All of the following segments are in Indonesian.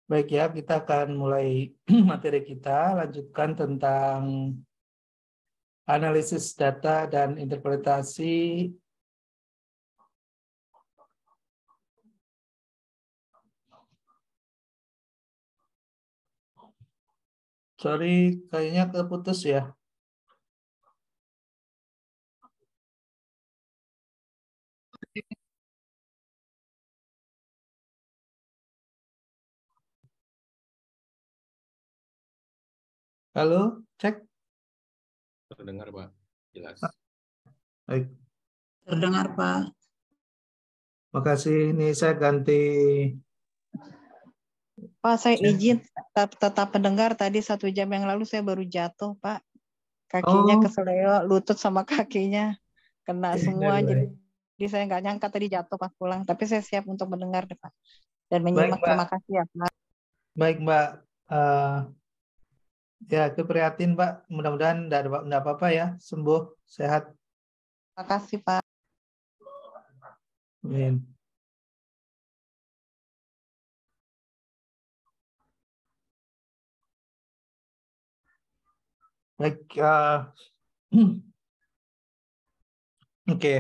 Baik ya, kita akan mulai materi kita, lanjutkan tentang analisis data dan interpretasi. Sorry, kayaknya keputus ya. Halo, cek. Terdengar, Pak. Jelas. Baik, Terdengar, Pak. makasih. Ini saya ganti. Pak, saya izin tetap pendengar. Tadi 1 jam yang lalu saya baru jatuh, Pak. Kakinya Oh, keseleo, lutut sama kakinya kena semua. baik. Jadi saya nggak nyangka tadi jatuh pas pulang. Tapi saya siap untuk mendengar, Pak. Dan Baik, menyimak. Mbak. Terima kasih ya, Pak. Baik, Mbak. Ya, keprihatin, Mbak. Mudah-mudahan enggak apa-apa ya, sembuh, sehat. Terima kasih, Pak. Amin. Baik, oke.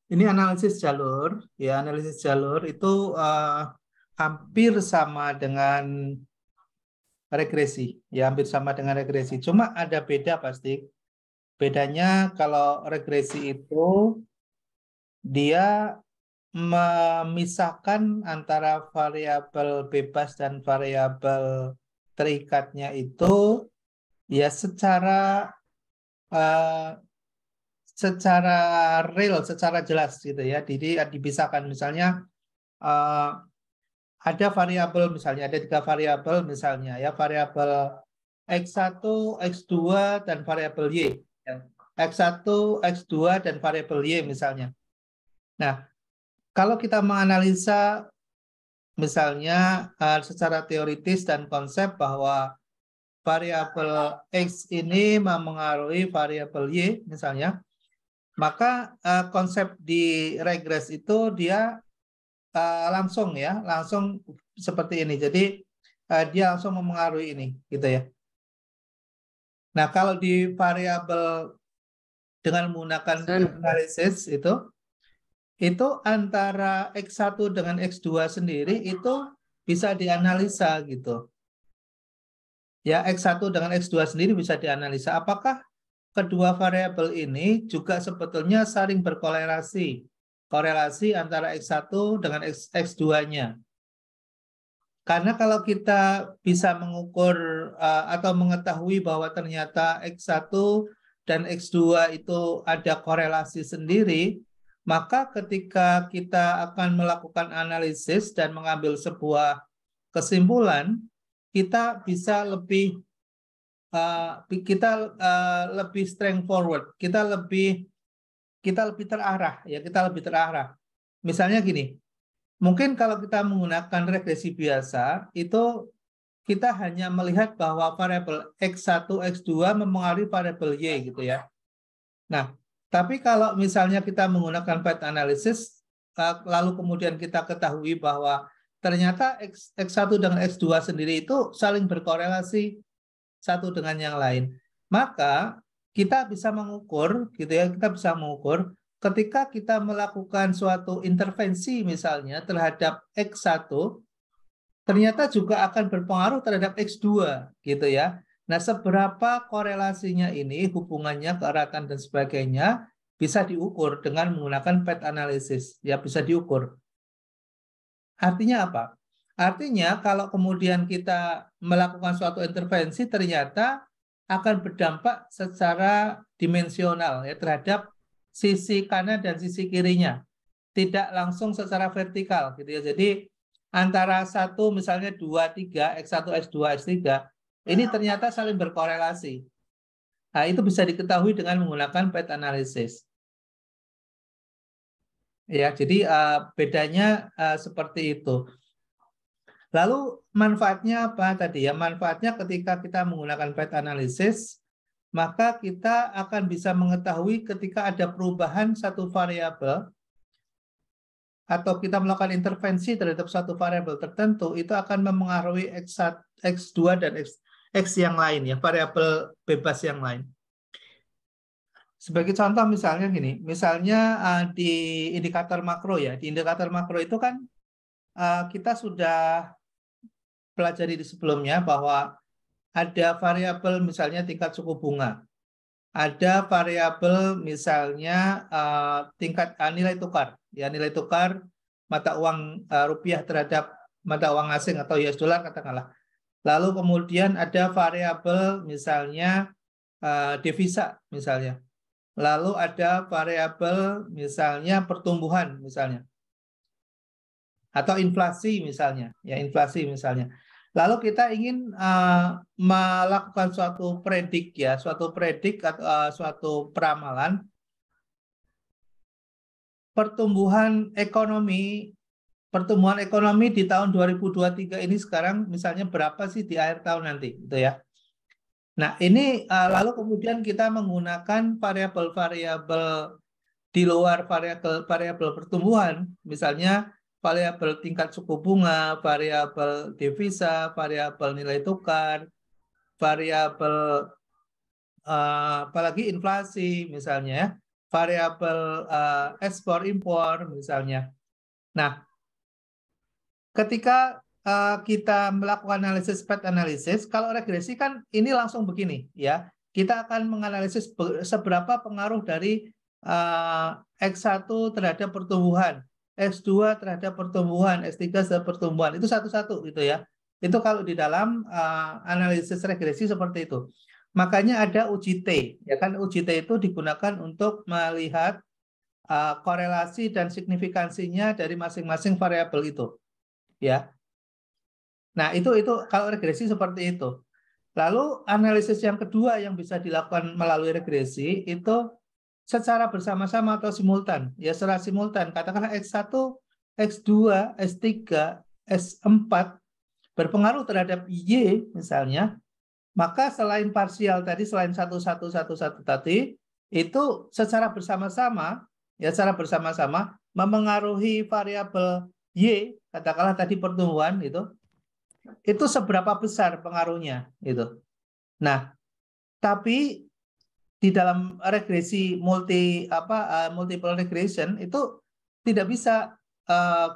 Ini analisis jalur, ya analisis jalur itu hampir sama dengan regresi, ya hampir sama dengan regresi. Cuma ada beda pasti. Bedanya kalau regresi itu dia memisahkan antara variabel bebas dan variabel terikatnya itu ya eh, secara real, secara jelas gitu ya. Jadi dipisahkan misalnya eh, ada variabel misalnya ada 3 variabel misalnya ya variabel X1, X2 dan variabel Y. Ya. X1, X2 dan variabel Y misalnya. Nah, kalau kita menganalisa misalnya secara teoritis dan konsep bahwa variabel X ini mempengaruhi variabel Y misalnya, maka konsep di regres itu dia langsung seperti ini. Jadi dia langsung mempengaruhi ini, gitu ya. Nah, kalau di variabel dengan menggunakan analisis itu antara X1 dengan X2 sendiri itu bisa dianalisa gitu. Ya, X1 dengan X2 sendiri bisa dianalisa. Apakah kedua variabel ini juga sebetulnya saling berkorelasi? Korelasi antara X1 dengan X2-nya. Karena kalau kita bisa mengukur atau mengetahui bahwa ternyata X1 dan X2 itu ada korelasi sendiri, maka ketika kita akan melakukan analisis dan mengambil sebuah kesimpulan, kita bisa lebih straightforward, kita lebih terarah ya, kita lebih terarah. Misalnya gini, mungkin kalau kita menggunakan regresi biasa, itu kita hanya melihat bahwa variabel X1, X2 mempengaruhi variabel Y gitu ya. Nah, tapi kalau misalnya kita menggunakan path analysis, lalu kemudian kita ketahui bahwa ternyata X1 dengan X2 sendiri itu saling berkorelasi satu dengan yang lain. Maka kita bisa mengukur gitu ya, kita bisa mengukur ketika kita melakukan suatu intervensi misalnya terhadap X1 ternyata juga akan berpengaruh terhadap X2 gitu ya. Nah, seberapa korelasinya ini, hubungannya, keeratan dan sebagainya bisa diukur dengan menggunakan path analysis, ya bisa diukur. Artinya apa? Artinya kalau kemudian kita melakukan suatu intervensi ternyata akan berdampak secara dimensional ya terhadap sisi kanan dan sisi kirinya. Tidak langsung secara vertikal gitu ya. Jadi antara satu misalnya 2, 3, X1, X2, X3 ini ternyata saling berkorelasi. Nah, itu bisa diketahui dengan menggunakan path analysis. Ya, jadi bedanya seperti itu. Lalu manfaatnya apa tadi ya? Manfaatnya ketika kita menggunakan path analysis, maka kita akan bisa mengetahui ketika ada perubahan satu variabel atau kita melakukan intervensi terhadap suatu variabel tertentu, itu akan memengaruhi X2 dan X yang lain, ya, variabel bebas yang lain. Sebagai contoh misalnya gini, misalnya di indikator makro, ya, di indikator makro itu kan kita sudah pelajari di sebelumnya bahwa ada variabel misalnya tingkat suku bunga, ada variabel misalnya tingkat nilai tukar, ya, nilai tukar mata uang rupiah terhadap mata uang asing atau US dollar katakanlah. Lalu kemudian ada variabel misalnya devisa misalnya. Lalu ada variabel misalnya pertumbuhan misalnya. Atau inflasi misalnya, ya, inflasi misalnya. Lalu kita ingin melakukan suatu predik, ya, suatu predik atau suatu peramalan pertumbuhan ekonomi di tahun 2023 ini sekarang misalnya berapa sih di akhir tahun nanti, gitu ya. Nah, ini lalu kemudian kita menggunakan variabel-variabel di luar variabel pertumbuhan, misalnya variabel tingkat suku bunga, variabel devisa, variabel nilai tukar, variabel apalagi inflasi misalnya, variabel ekspor impor misalnya. Nah, ketika kita melakukan analisis path analysis, kalau regresi kan ini langsung begini, ya. Kita akan menganalisis seberapa pengaruh dari X1 terhadap pertumbuhan, X2 terhadap pertumbuhan, X3 terhadap pertumbuhan. Itu satu-satu gitu ya. Itu kalau di dalam analisis regresi seperti itu. Makanya ada uji T, ya kan, uji T itu digunakan untuk melihat korelasi dan signifikansinya dari masing-masing variabel itu, ya. Nah, itu kalau regresi seperti itu. Lalu analisis yang kedua yang bisa dilakukan melalui regresi itu secara bersama-sama atau simultan, ya, secara simultan. Katakanlah X1, X2, S3, S4 berpengaruh terhadap Y misalnya, maka selain parsial tadi, selain 1-1-1-1 tadi, itu secara bersama-sama, ya, secara bersama-sama memengaruhi variabel Y, katakanlah tadi pertumbuhan itu seberapa besar pengaruhnya itu. Nah, tapi di dalam regresi multiple regression itu tidak bisa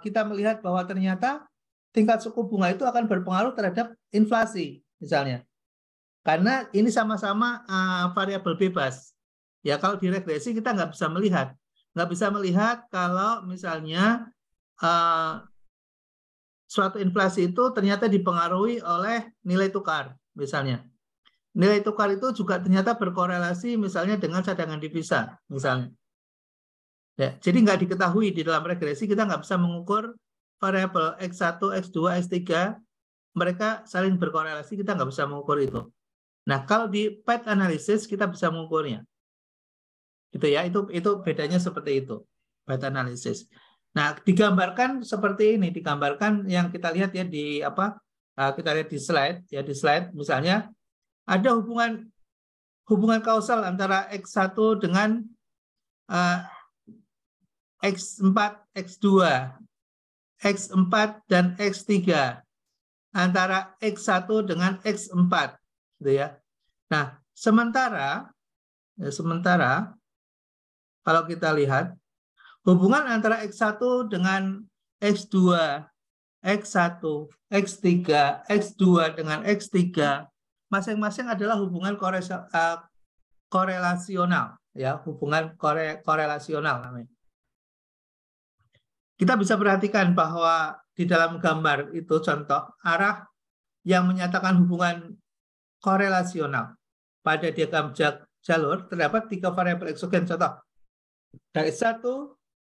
kita melihat bahwa ternyata tingkat suku bunga itu akan berpengaruh terhadap inflasi misalnya. Karena ini sama-sama variabel bebas. Ya, kalau di regresi kita nggak bisa melihat kalau misalnya suatu inflasi itu ternyata dipengaruhi oleh nilai tukar misalnya. Nilai tukar itu juga ternyata berkorelasi misalnya dengan cadangan devisa misalnya. Ya, jadi nggak diketahui di dalam regresi, kita nggak bisa mengukur variabel X1, X2, X3, mereka saling berkorelasi, kita nggak bisa mengukur itu. Nah, kalau di path analysis kita bisa mengukurnya. Gitu ya, itu bedanya seperti itu, path analysis. Nah, digambarkan seperti ini, digambarkan yang kita lihat ya di kita lihat di slide, ya, di slide misalnya ada hubungan kausal antara X1 dengan X4, X2, X4 dan X3, antara X1 dengan X4, gitu ya. Nah, sementara kalau kita lihat hubungan antara X1 dengan X2, X1, X3, X2 dengan X3 masing-masing adalah hubungan korelasional, ya, hubungan korelasional namanya. Kita bisa perhatikan bahwa di dalam gambar itu contoh arah yang menyatakan hubungan korelasional pada diagram jalur terdapat 3 variabel eksogen. Contoh, ada X1,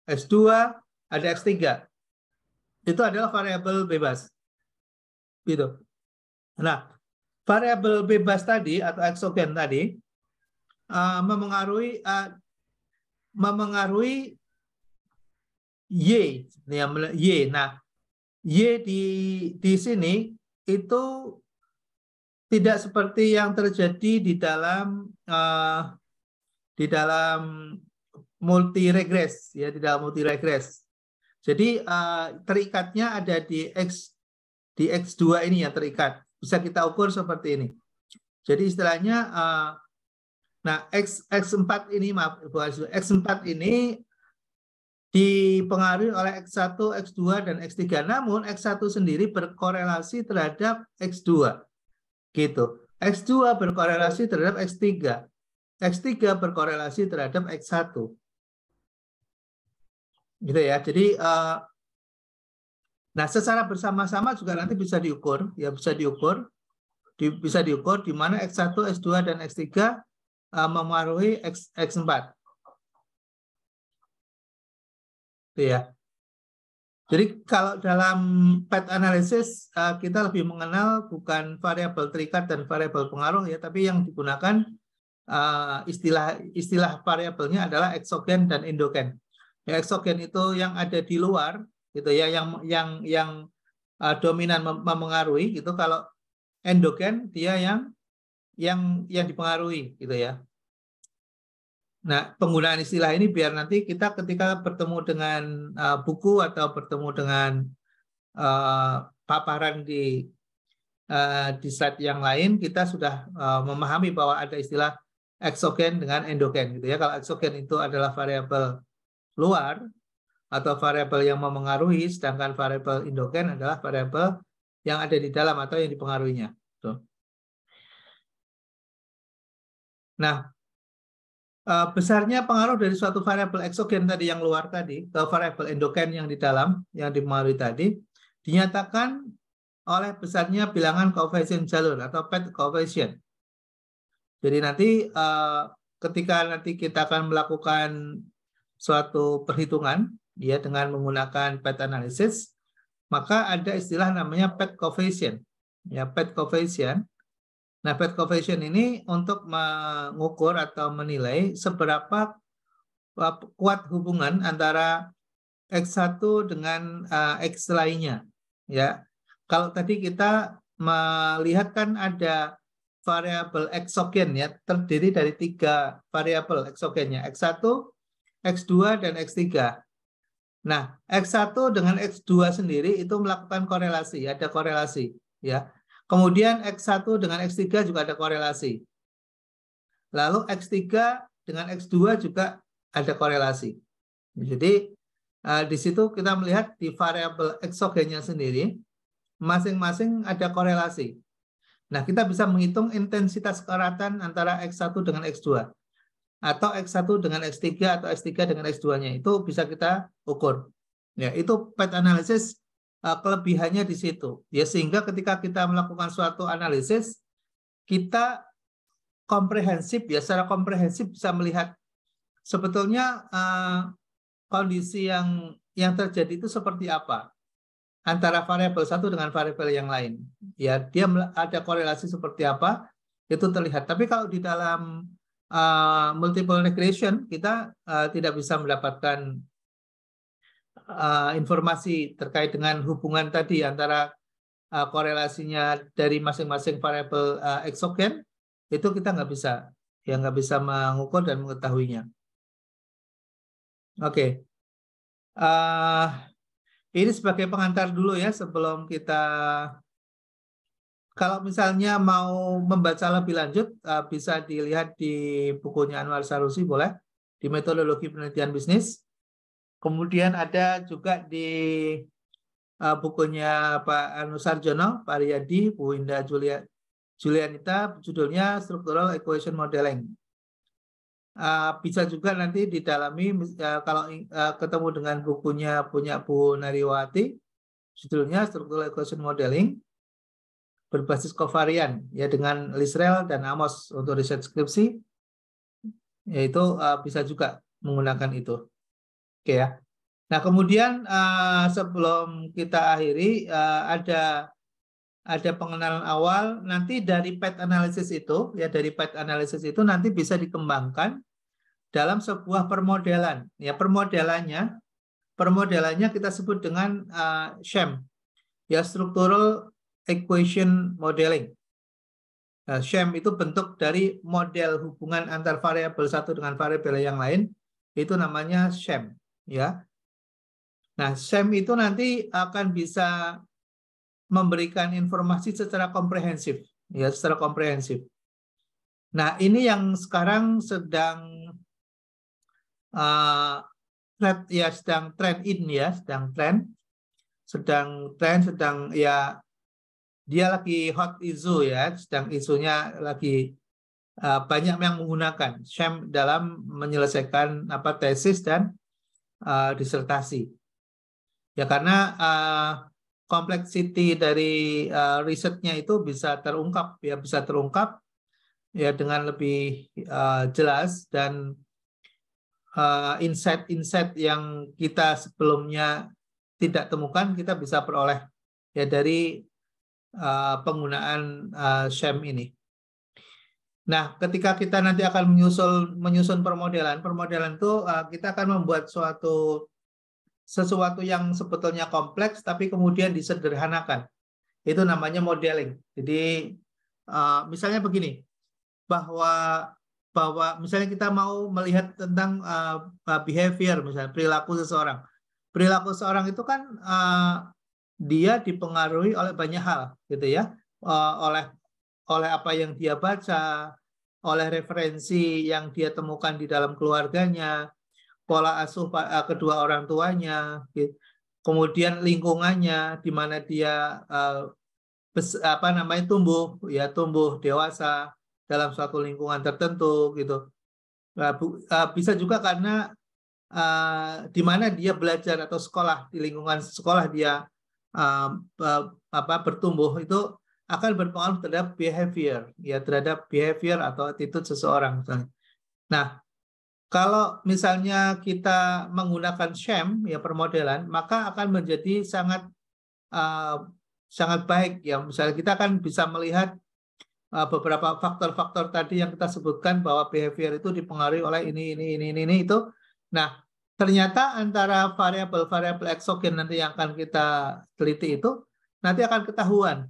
X2, ada X3. Itu adalah variabel bebas. Gitu. Nah, variabel bebas tadi atau eksogen tadi memengaruhi Y. Nah, Y di sini itu tidak seperti yang terjadi di dalam multi regres, ya, di dalam multi regres. Jadi terikatnya ada di X2 ini yang terikat. Bisa kita ukur seperti ini. Jadi istilahnya, nah X4 ini, maaf, X4 ini dipengaruhi oleh X1, X2, dan X3. Namun X1 sendiri berkorelasi terhadap X2. Gitu. X2 berkorelasi terhadap X3. X3 berkorelasi terhadap X1. Gitu ya. Jadi nah secara bersama-sama juga nanti bisa diukur, ya bisa diukur di mana X1, X2 dan X3 memengaruhi X4. Itu ya. Jadi kalau dalam path analysis kita lebih mengenal bukan variabel terikat dan variabel pengaruh ya, tapi yang digunakan istilah variabelnya adalah eksogen dan endogen. Ya, eksogen itu yang ada di luar, gitu ya, yang dominan memengaruhi, gitu. Kalau endogen dia yang dipengaruhi, gitu ya. Nah, penggunaan istilah ini biar nanti kita ketika bertemu dengan buku atau bertemu dengan paparan di slide yang lain, kita sudah memahami bahwa ada istilah eksogen dengan endogen, gitu ya. Kalau eksogen itu adalah variabel luar atau variabel yang memengaruhi, sedangkan variabel endogen adalah variabel yang ada di dalam atau yang dipengaruhinya. Tuh. Nah, besarnya pengaruh dari suatu variabel eksogen tadi yang luar tadi ke variabel endogen yang di dalam yang dipengaruhi tadi dinyatakan oleh besarnya bilangan koefisien jalur atau path coefficient. Jadi nanti ketika nanti kita akan melakukan suatu perhitungan ya dengan menggunakan path analysis, maka ada istilah namanya path coefficient. Ya, path coefficient. Nah, path coefficient ini untuk mengukur atau menilai seberapa kuat hubungan antara X1 dengan X lainnya. Ya, kalau tadi kita melihat kan ada variabel eksogen ya, terdiri dari 3 variabel eksogennya, X1, X2, dan X3. Nah, X1 dengan X2 sendiri itu melakukan korelasi, ada korelasi. Ya. Kemudian X1 dengan X3 juga ada korelasi. Lalu X3 dengan X2 juga ada korelasi. Jadi di situ kita melihat di variabel eksogennya sendiri, masing-masing ada korelasi. Nah, kita bisa menghitung intensitas keeratan antara X1 dengan X2. Atau X1 dengan X3 atau X3 dengan X2-nya. Itu bisa kita ukur. Ya, itu path analysis kelebihannya di situ. Ya, sehingga ketika kita melakukan suatu analisis, kita komprehensif ya, secara komprehensif bisa melihat sebetulnya kondisi yang terjadi itu seperti apa antara variabel satu dengan variabel yang lain. Ya, dia ada korelasi seperti apa itu terlihat. Tapi kalau di dalam multiple regression kita tidak bisa mendapatkan informasi terkait dengan hubungan tadi antara korelasinya dari masing-masing variabel eksogen, itu kita nggak bisa mengukur dan mengetahuinya. Oke. Ini sebagai pengantar dulu ya sebelum kita, kalau misalnya mau membaca lebih lanjut bisa dilihat di bukunya Anwar Sanusi, boleh, di metodologi penelitian bisnis. Kemudian ada juga di bukunya Pak Anu Sarjono, Pak Riyadi, Bu Indah Julianita, judulnya Structural Equation Modeling. Bisa juga nanti didalami kalau ketemu dengan bukunya punya Bu Nariwati, judulnya Structural Equation Modeling berbasis kovarian ya dengan Lisrel dan Amos untuk riset skripsi, yaitu bisa juga menggunakan itu. Oke ya. Nah, kemudian sebelum kita akhiri ada pengenalan awal. Nanti dari path analysis itu ya, dari path analysis itu nanti bisa dikembangkan dalam sebuah permodelan. Ya, permodelannya kita sebut dengan SHAM. Ya, Structural Equation Modeling. Nah, SHAM itu bentuk dari model hubungan antar variabel satu dengan variabel yang lain. Itu namanya SHAM, ya. Nah, SHAM itu nanti akan bisa memberikan informasi secara komprehensif, ya, secara komprehensif. Nah, ini yang sekarang sedang sedang trend in ya, sedang ya, dia lagi hot isu ya, sedang isunya lagi banyak yang menggunakan SHAM dalam menyelesaikan tesis dan disertasi. Ya karena kompleksiti dari risetnya itu bisa terungkap ya dengan lebih jelas, dan insight-insight yang kita sebelumnya tidak temukan kita bisa peroleh ya dari penggunaan SHAM ini. Nah, ketika kita nanti akan menyusun permodelan itu kita akan membuat sesuatu yang sebetulnya kompleks tapi kemudian disederhanakan. Itu namanya modeling. Jadi misalnya begini, bahwa misalnya kita mau melihat tentang behavior, misalnya perilaku seseorang. Perilaku seseorang itu kan dia dipengaruhi oleh banyak hal, gitu ya, oleh apa yang dia baca, oleh referensi yang dia temukan di dalam keluarganya, pola asuh kedua orang tuanya, gitu. Kemudian lingkungannya di mana dia tumbuh dewasa dalam suatu lingkungan tertentu, gitu. Bisa juga karena di mana dia belajar atau sekolah, di lingkungan sekolah dia bertumbuh, itu akan berpengaruh terhadap behavior atau attitude seseorang misalnya. Nah, kalau misalnya kita menggunakan SHAM ya permodelan, maka akan menjadi sangat baik ya. Misalnya kita akan bisa melihat beberapa faktor-faktor tadi yang kita sebutkan bahwa behavior itu dipengaruhi oleh ini itu. Nah, ternyata antara variabel-variabel eksogen nanti yang akan kita teliti itu nanti akan ketahuan.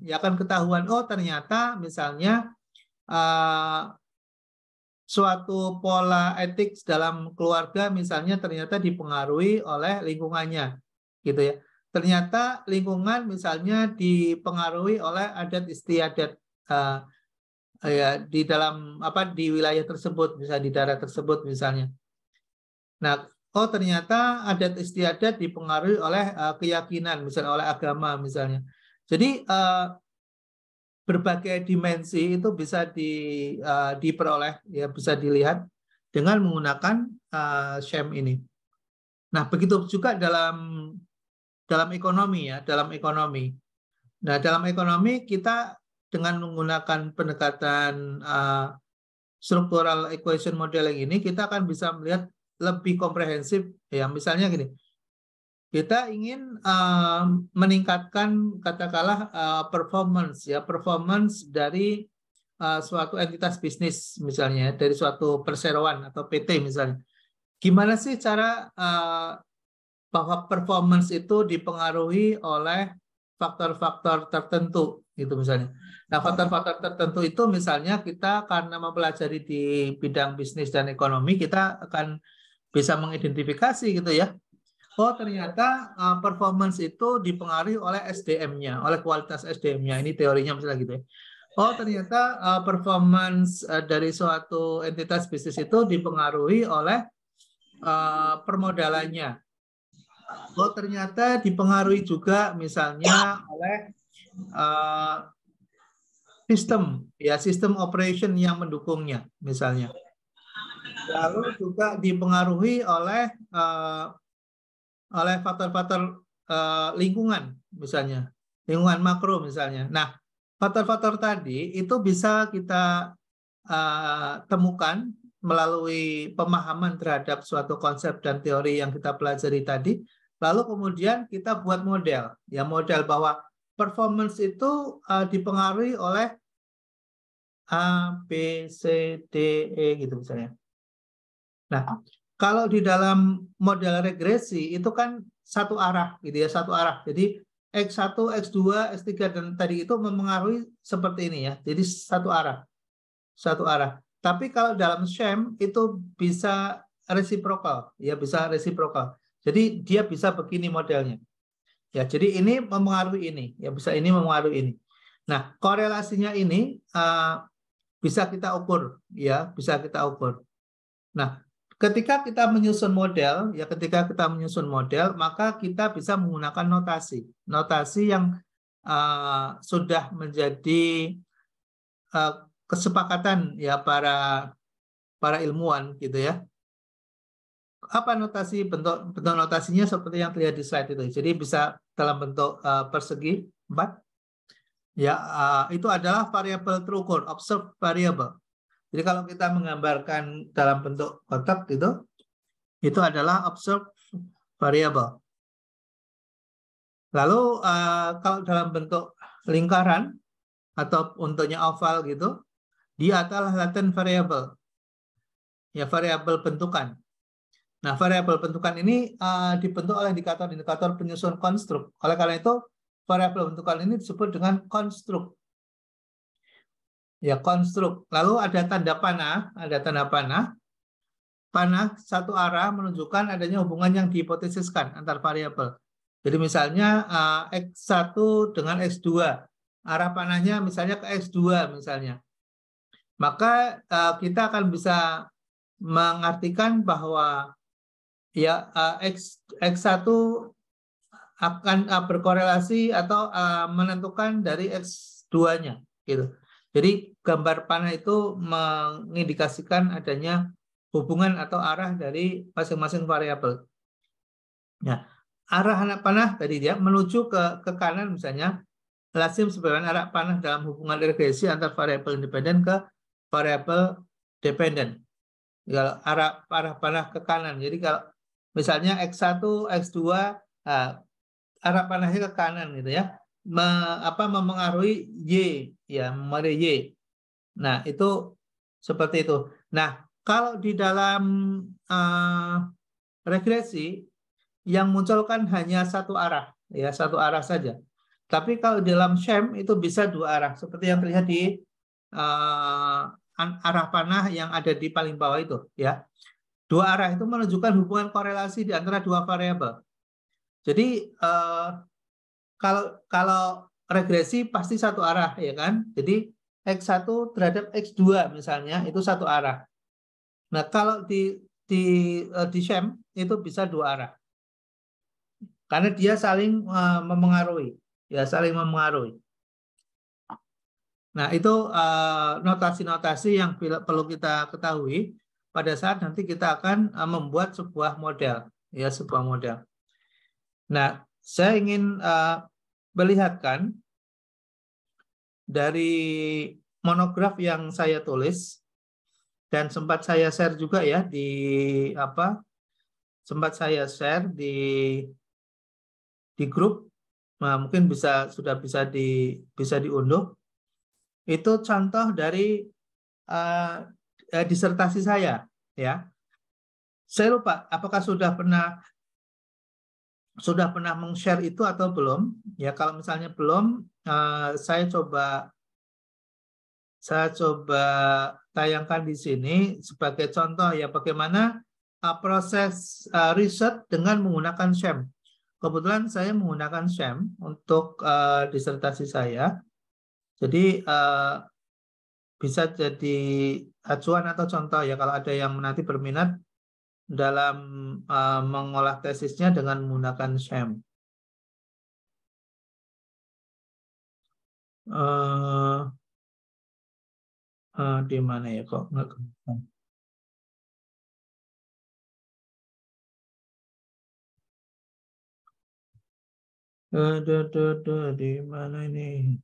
Oh, ternyata misalnya suatu pola etik dalam keluarga misalnya ternyata dipengaruhi oleh lingkungannya, gitu ya. Ternyata lingkungan misalnya dipengaruhi oleh adat istiadat ya di dalam di wilayah tersebut, misalnya di daerah tersebut misalnya. Nah, oh ternyata adat istiadat dipengaruhi oleh keyakinan, misalnya oleh agama misalnya. Jadi berbagai dimensi itu bisa diperoleh, ya bisa dilihat dengan menggunakan SHAM ini. Nah, begitu juga dalam ekonomi ya, dalam ekonomi. Nah, dalam ekonomi kita dengan menggunakan pendekatan structural equation modeling ini, kita akan bisa melihat lebih komprehensif ya. Misalnya gini, kita ingin meningkatkan katakanlah performance dari suatu entitas bisnis misalnya, dari suatu perseroan atau PT misalnya. Gimana sih cara bahwa performance itu dipengaruhi oleh faktor-faktor tertentu gitu misalnya. Nah, faktor-faktor tertentu itu misalnya kita karena mempelajari di bidang bisnis dan ekonomi, kita akan bisa mengidentifikasi gitu ya. Oh, ternyata performance itu dipengaruhi oleh SDM-nya, oleh kualitas SDM-nya. Ini teorinya misalnya gitu ya. Oh, ternyata performance dari suatu entitas bisnis itu dipengaruhi oleh permodalannya. Oh, ternyata dipengaruhi juga misalnya oleh sistem operation yang mendukungnya misalnya. Lalu juga dipengaruhi oleh faktor-faktor lingkungan misalnya, lingkungan makro misalnya. Nah, faktor-faktor tadi itu bisa kita temukan melalui pemahaman terhadap suatu konsep dan teori yang kita pelajari tadi. Lalu kemudian kita buat model, ya model bahwa performance itu dipengaruhi oleh A, B, C, D, E gitu misalnya. Nah, kalau di dalam model regresi itu kan satu arah gitu ya, satu arah. Jadi X1, X2, X3 dan tadi itu mempengaruhi seperti ini ya. Jadi satu arah. Satu arah. Tapi kalau dalam SHAM itu bisa reciprocal, ya bisa reciprocal. Jadi dia bisa begini modelnya. Ya, jadi ini mempengaruhi ini, ya bisa ini mempengaruhi ini. Nah, korelasinya ini bisa kita ukur, ya bisa kita ukur. Nah, ketika kita menyusun model, ya ketika kita menyusun model, maka kita bisa menggunakan notasi yang sudah menjadi kesepakatan ya para ilmuwan gitu ya. Apa notasi, bentuk notasinya seperti yang terlihat di slide itu. Jadi bisa dalam bentuk persegi 4. Ya, itu adalah variabel terukur, observed variable. Jadi kalau kita menggambarkan dalam bentuk kotak gitu, itu adalah observed variable. Lalu kalau dalam bentuk lingkaran atau bentuknya oval gitu, dia adalah latent variable. Ya, variabel bentukan. Nah, variabel bentukan ini dibentuk oleh indikator penyusun konstruk. Oleh karena itu, variabel bentukan ini disebut dengan konstruk. Ya, konstruk. Lalu ada tanda panah. Panah satu arah menunjukkan adanya hubungan yang dihipotesiskan antar variabel. Jadi misalnya X1 dengan X2. Arah panahnya misalnya ke X2 misalnya. Maka kita akan bisa mengartikan bahwa ya X1 akan berkorelasi atau menentukan dari X2-nya gitu. Jadi gambar panah itu mengindikasikan adanya hubungan atau arah dari masing-masing variabel. Nah, arah anak panah tadi dia menuju ke kanan misalnya, lazim sebagian arah panah dalam hubungan regresi antar variabel independen ke variabel dependen. Kalau arah panah ke kanan. Jadi kalau misalnya X1, X2, arah panahnya ke kanan gitu ya. Memengaruhi Y, ya, mempengaruhi Y. Nah, itu seperti itu. Nah, kalau di dalam regresi yang muncul kan hanya satu arah, ya satu arah saja. Tapi kalau dalam sham itu bisa dua arah, seperti yang terlihat di arah panah yang ada di paling bawah itu, ya. Dua arah itu menunjukkan hubungan korelasi di antara dua variabel. Jadi kalau regresi pasti satu arah, ya kan? Jadi X1 terhadap X2 misalnya itu satu arah. Nah, kalau di sham itu bisa dua arah. Karena dia saling memengaruhi, ya saling memengaruhi. Nah, itu notasi-notasi yang perlu kita ketahui pada saat nanti kita akan membuat sebuah model, ya sebuah model. Nah, saya ingin melihatkan dari monograf yang saya tulis dan sempat saya share juga ya sempat saya share di grup. Nah, mungkin sudah bisa diunduh. Itu contoh dari disertasi saya, ya. Saya lupa apakah sudah pernah meng-share itu atau belum. Ya, kalau misalnya belum, saya coba tayangkan di sini sebagai contoh ya bagaimana proses riset dengan menggunakan sham. Kebetulan saya menggunakan sham untuk disertasi saya. Jadi bisa jadi acuan atau contoh ya kalau ada yang nanti berminat dalam mengolah tesisnya dengan menggunakan sham. Di mana ya kok nggak kelihatan? Di mana ini?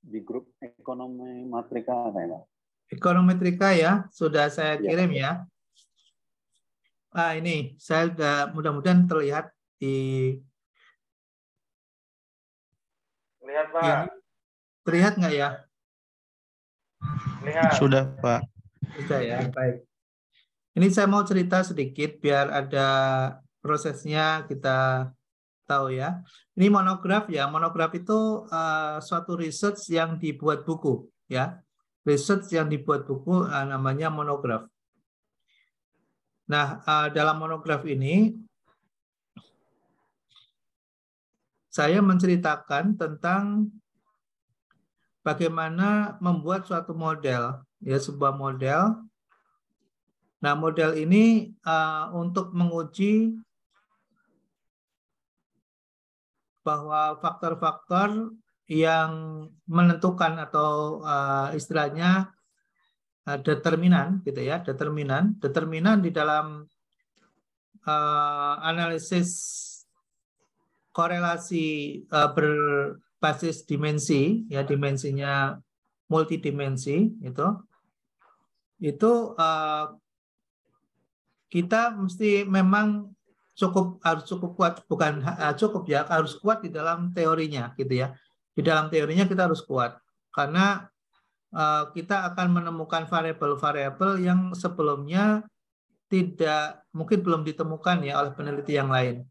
Di grup ekonomi matrika apa ya? Ekonometrika ya, sudah saya kirim ya. Ini saya sudah mudah-mudahan terlihat di. Lihat Pak. Ini. Terlihat nggak ya? Lihat. Sudah Pak. Sudah ya, baik. Ini saya mau cerita sedikit biar ada prosesnya kita tahu ya. Ini monograf ya. Monograf itu suatu research yang dibuat buku ya. research yang dibuat buku namanya monograf. Nah, dalam monograf ini saya menceritakan tentang bagaimana membuat suatu model, ya sebuah model. Nah, model ini untuk menguji bahwa faktor-faktor yang menentukan atau istilahnya determinan, gitu ya, determinan di dalam analisis korelasi berbasis dimensi, ya dimensinya multidimensi itu kita mesti memang harus cukup kuat, bukan cukup ya, harus kuat di dalam teorinya, gitu ya. Di dalam teorinya kita harus kuat karena kita akan menemukan variabel-variabel yang sebelumnya mungkin belum ditemukan ya oleh peneliti yang lain.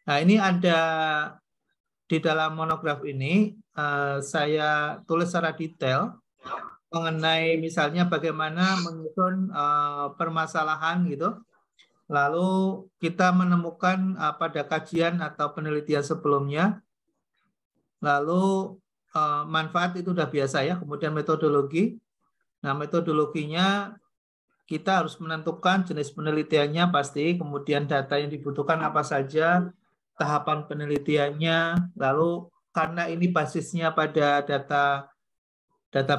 Nah, ini ada di dalam monograf ini saya tulis secara detail mengenai misalnya bagaimana menyusun permasalahan gitu. Lalu kita menemukan pada kajian atau penelitian sebelumnya. Lalu manfaat itu udah biasa ya. Kemudian metodologi. Nah, metodologinya kita harus menentukan jenis penelitiannya pasti. Kemudian data yang dibutuhkan apa saja. Tahapan penelitiannya. Lalu karena ini basisnya pada data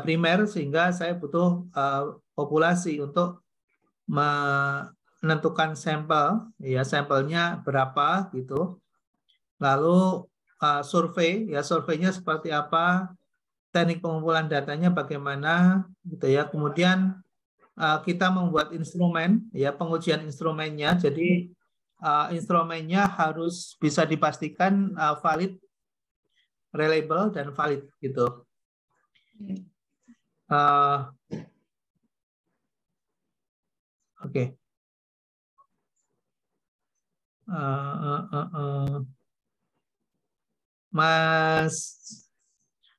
primer, sehingga saya butuh populasi untuk menentukan sampel, ya sampelnya berapa gitu. Lalu survei, ya surveinya seperti apa, teknik pengumpulan datanya bagaimana, gitu ya. Kemudian kita membuat instrumen, ya pengujian instrumennya. Jadi instrumennya harus bisa dipastikan valid, reliable dan valid gitu. Oke.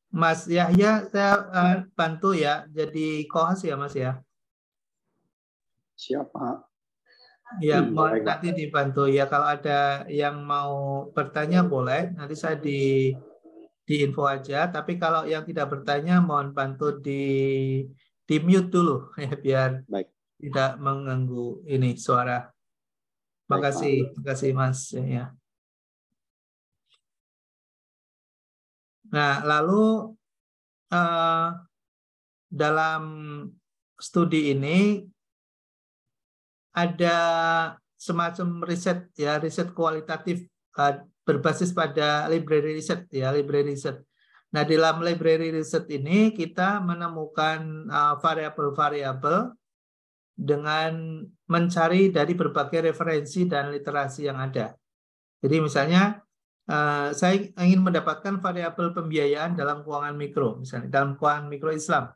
Mas Yahya, saya bantu ya jadi co-host ya Mas ya. Siapa? Ya, mohon Baik, Pak. nanti dibantu ya, kalau ada yang mau bertanya boleh, nanti saya di info aja, tapi kalau yang tidak bertanya mohon bantu di mute dulu ya biar Baik. tidak mengganggu ini suara. Baik, Makasih Mas ya. Nah, lalu dalam studi ini ada semacam riset ya, riset kualitatif berbasis pada library research ya, library research. Nah, di dalam library research ini kita menemukan variabel-variabel dengan mencari dari berbagai referensi dan literasi yang ada. Jadi misalnya saya ingin mendapatkan variabel pembiayaan dalam keuangan mikro, misalnya dalam keuangan mikro Islam.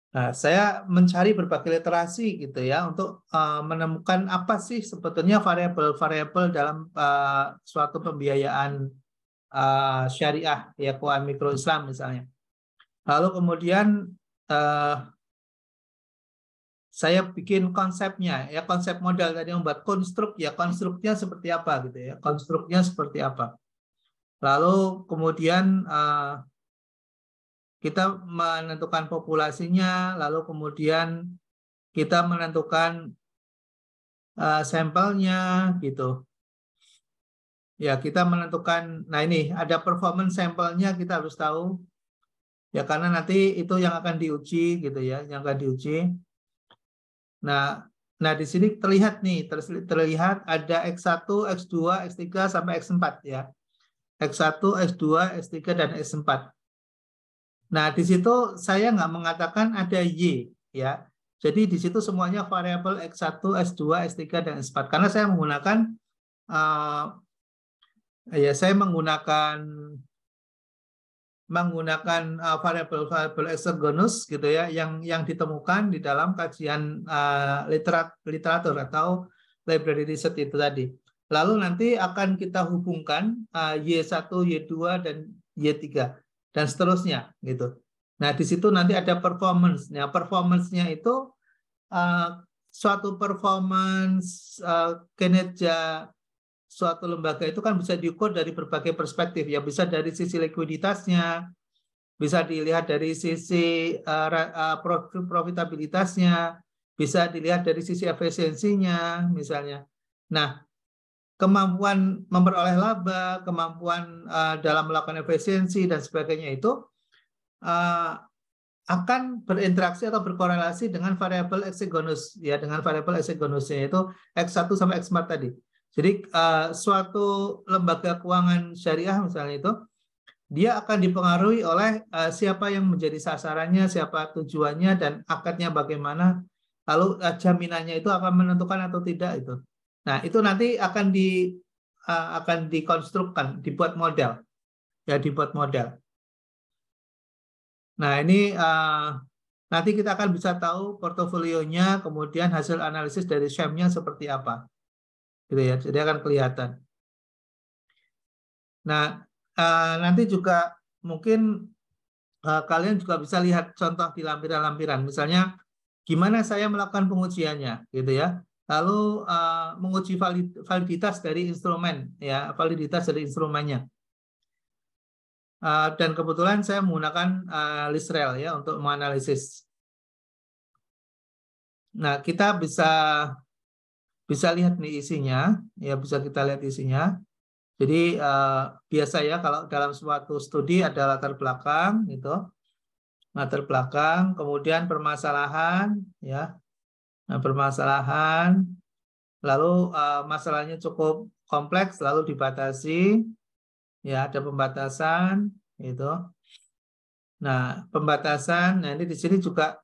Nah, saya mencari berbagai literasi gitu ya untuk menemukan apa sih sebetulnya variabel-variabel dalam suatu pembiayaan syariah ya, keuangan mikro Islam misalnya. Lalu kemudian saya bikin konsepnya ya, konsep model tadi membuat konstruk ya, konstruknya seperti apa gitu ya, konstruknya seperti apa. Lalu kemudian kita menentukan populasinya, lalu kemudian kita menentukan sampelnya gitu. Ya, kita menentukan, nah ini ada performance sampelnya kita harus tahu. Ya, karena nanti itu yang akan diuji gitu ya, yang akan diuji. Nah di sini terlihat nih, terlihat ada X1, X2, X3 sampai X4 ya. X1, X2, X3 dan X4. Nah, di situ saya nggak mengatakan ada Y ya. Jadi di situ semuanya variabel X1, X2, X3 dan X4. Karena saya menggunakan saya menggunakan variabel-variabel exogenous gitu ya, yang ditemukan di dalam kajian literatur atau library research itu tadi. Lalu nanti akan kita hubungkan Y1, Y2 dan Y3 dan seterusnya gitu. Nah, di situ nanti ada performance. Nah, performance-nya itu suatu performance kinerja suatu lembaga itu kan bisa diukur dari berbagai perspektif, ya bisa dari sisi likuiditasnya, bisa dilihat dari sisi profitabilitasnya, bisa dilihat dari sisi efisiensinya misalnya. Nah, kemampuan memperoleh laba, kemampuan dalam melakukan efisiensi dan sebagainya itu akan berinteraksi atau berkorelasi dengan variabel exogenous, ya, dengan variabel exogenusnya itu X1 sampai X4 tadi. Jadi suatu lembaga keuangan syariah misalnya itu dia akan dipengaruhi oleh siapa yang menjadi sasarannya, siapa tujuannya, dan akadnya bagaimana, lalu jaminannya itu akan menentukan atau tidak itu. Nah, itu nanti akan dikonstrukkan, dibuat model, ya, dibuat model. Nah, ini nanti kita akan bisa tahu portofolionya, kemudian hasil analisis dari sham-nya seperti apa, gitu ya. Jadi akan kelihatan. Nah, nanti juga mungkin kalian juga bisa lihat contoh di lampiran-lampiran. Misalnya, gimana saya melakukan pengujiannya, gitu ya. Lalu menguji validitas dari instrumen, ya, validitas dari instrumennya. Dan kebetulan saya menggunakan ListRel ya untuk menganalisis. Nah, kita bisa lihat nih isinya, ya, bisa kita lihat isinya. Jadi biasa ya kalau dalam suatu studi ada latar belakang gitu. Latar belakang, kemudian permasalahan ya. Nah, permasalahan, lalu masalahnya cukup kompleks lalu dibatasi. Ya, ada pembatasan gitu. Nah, pembatasan, nah ini di sini juga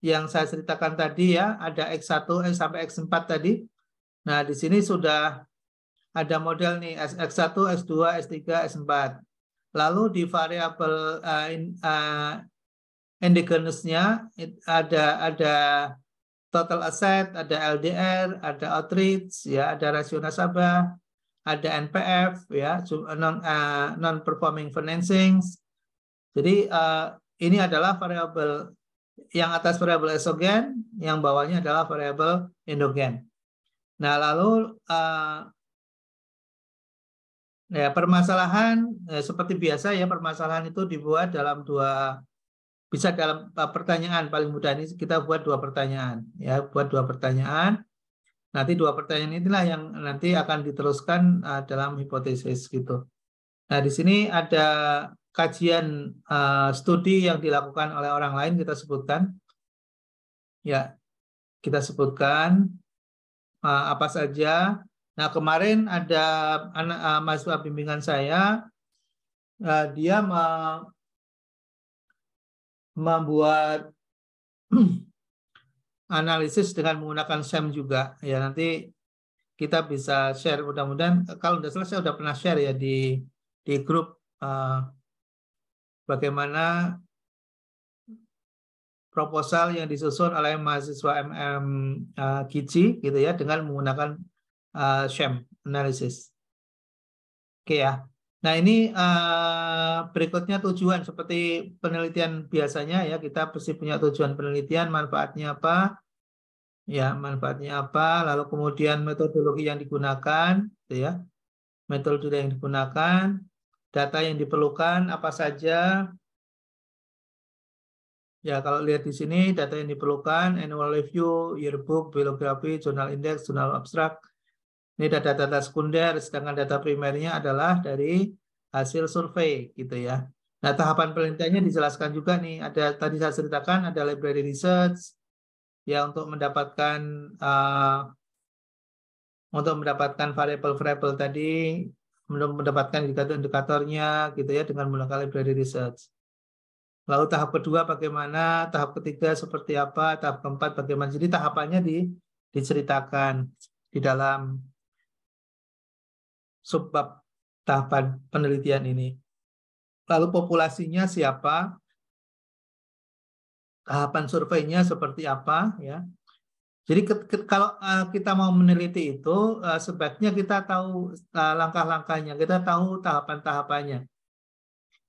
yang saya ceritakan tadi ya, ada X1 sampai X4 tadi. Nah, di sini sudah ada model nih X1, X2, S3, S4. Lalu di variabel endogenous-nya ada total asset, ada LDR, ada outreach, ya, ada rasio nasabah, ada NPF, ya, non performing financing. Jadi ini adalah variabel yang atas variabel exogen, yang bawahnya adalah variabel endogen. Nah, lalu ya, permasalahan seperti biasa ya, permasalahan itu dibuat dalam bisa dalam pertanyaan. Paling mudah ini kita buat 2 pertanyaan ya, buat 2 pertanyaan. Nanti 2 pertanyaan inilah yang nanti akan diteruskan dalam hipotesis gitu. Nah, di sini ada kajian studi yang dilakukan oleh orang lain, kita sebutkan ya, kita sebutkan apa saja. Nah, kemarin ada mahasiswa bimbingan saya, dia membuat analisis dengan menggunakan SEM juga. Ya, nanti kita bisa share, mudah-mudahan kalau sudah selesai, sudah pernah share ya di grup bagaimana proposal yang disusun oleh mahasiswa Kici gitu ya, dengan menggunakan SEM analysis. Oke ya. Nah, ini berikutnya tujuan seperti penelitian biasanya ya, kita pasti punya tujuan penelitian, manfaatnya apa, ya, manfaatnya apa, lalu kemudian metodologi yang digunakan, gitu ya, metodologi yang digunakan, data yang diperlukan apa saja. Ya, kalau lihat di sini data yang diperlukan, annual review, yearbook, bibliografi, jurnal index, jurnal abstrak. Ini data-data sekunder, sedangkan data primernya adalah dari hasil survei gitu ya. Nah, tahapan penelitiannya dijelaskan juga nih. Ada tadi saya ceritakan ada library research ya, untuk mendapatkan variabel-variabel tadi, mendapatkan indikator-indikatornya gitu ya dengan menggunakan library research. Lalu tahap kedua bagaimana, tahap ketiga seperti apa, tahap keempat bagaimana. Jadi tahapannya diceritakan di dalam subbab tahapan penelitian ini. Lalu populasinya siapa, tahapan surveinya seperti apa ya. Jadi kalau kita mau meneliti itu sebaiknya kita tahu langkah-langkahnya, kita tahu tahapan-tahapannya.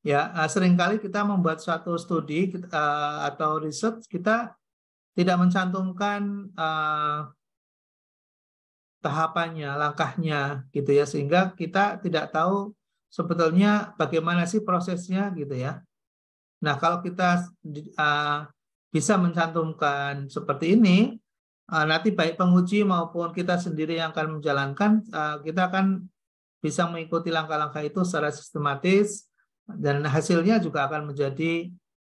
Ya, seringkali kita membuat suatu studi atau riset, kita tidak mencantumkan tahapannya, langkahnya, gitu ya, sehingga kita tidak tahu sebetulnya bagaimana sih prosesnya, gitu ya. Nah, kalau kita bisa mencantumkan seperti ini, nanti baik penguji maupun kita sendiri yang akan menjalankan, kita akan bisa mengikuti langkah-langkah itu secara sistematis, dan hasilnya juga akan menjadi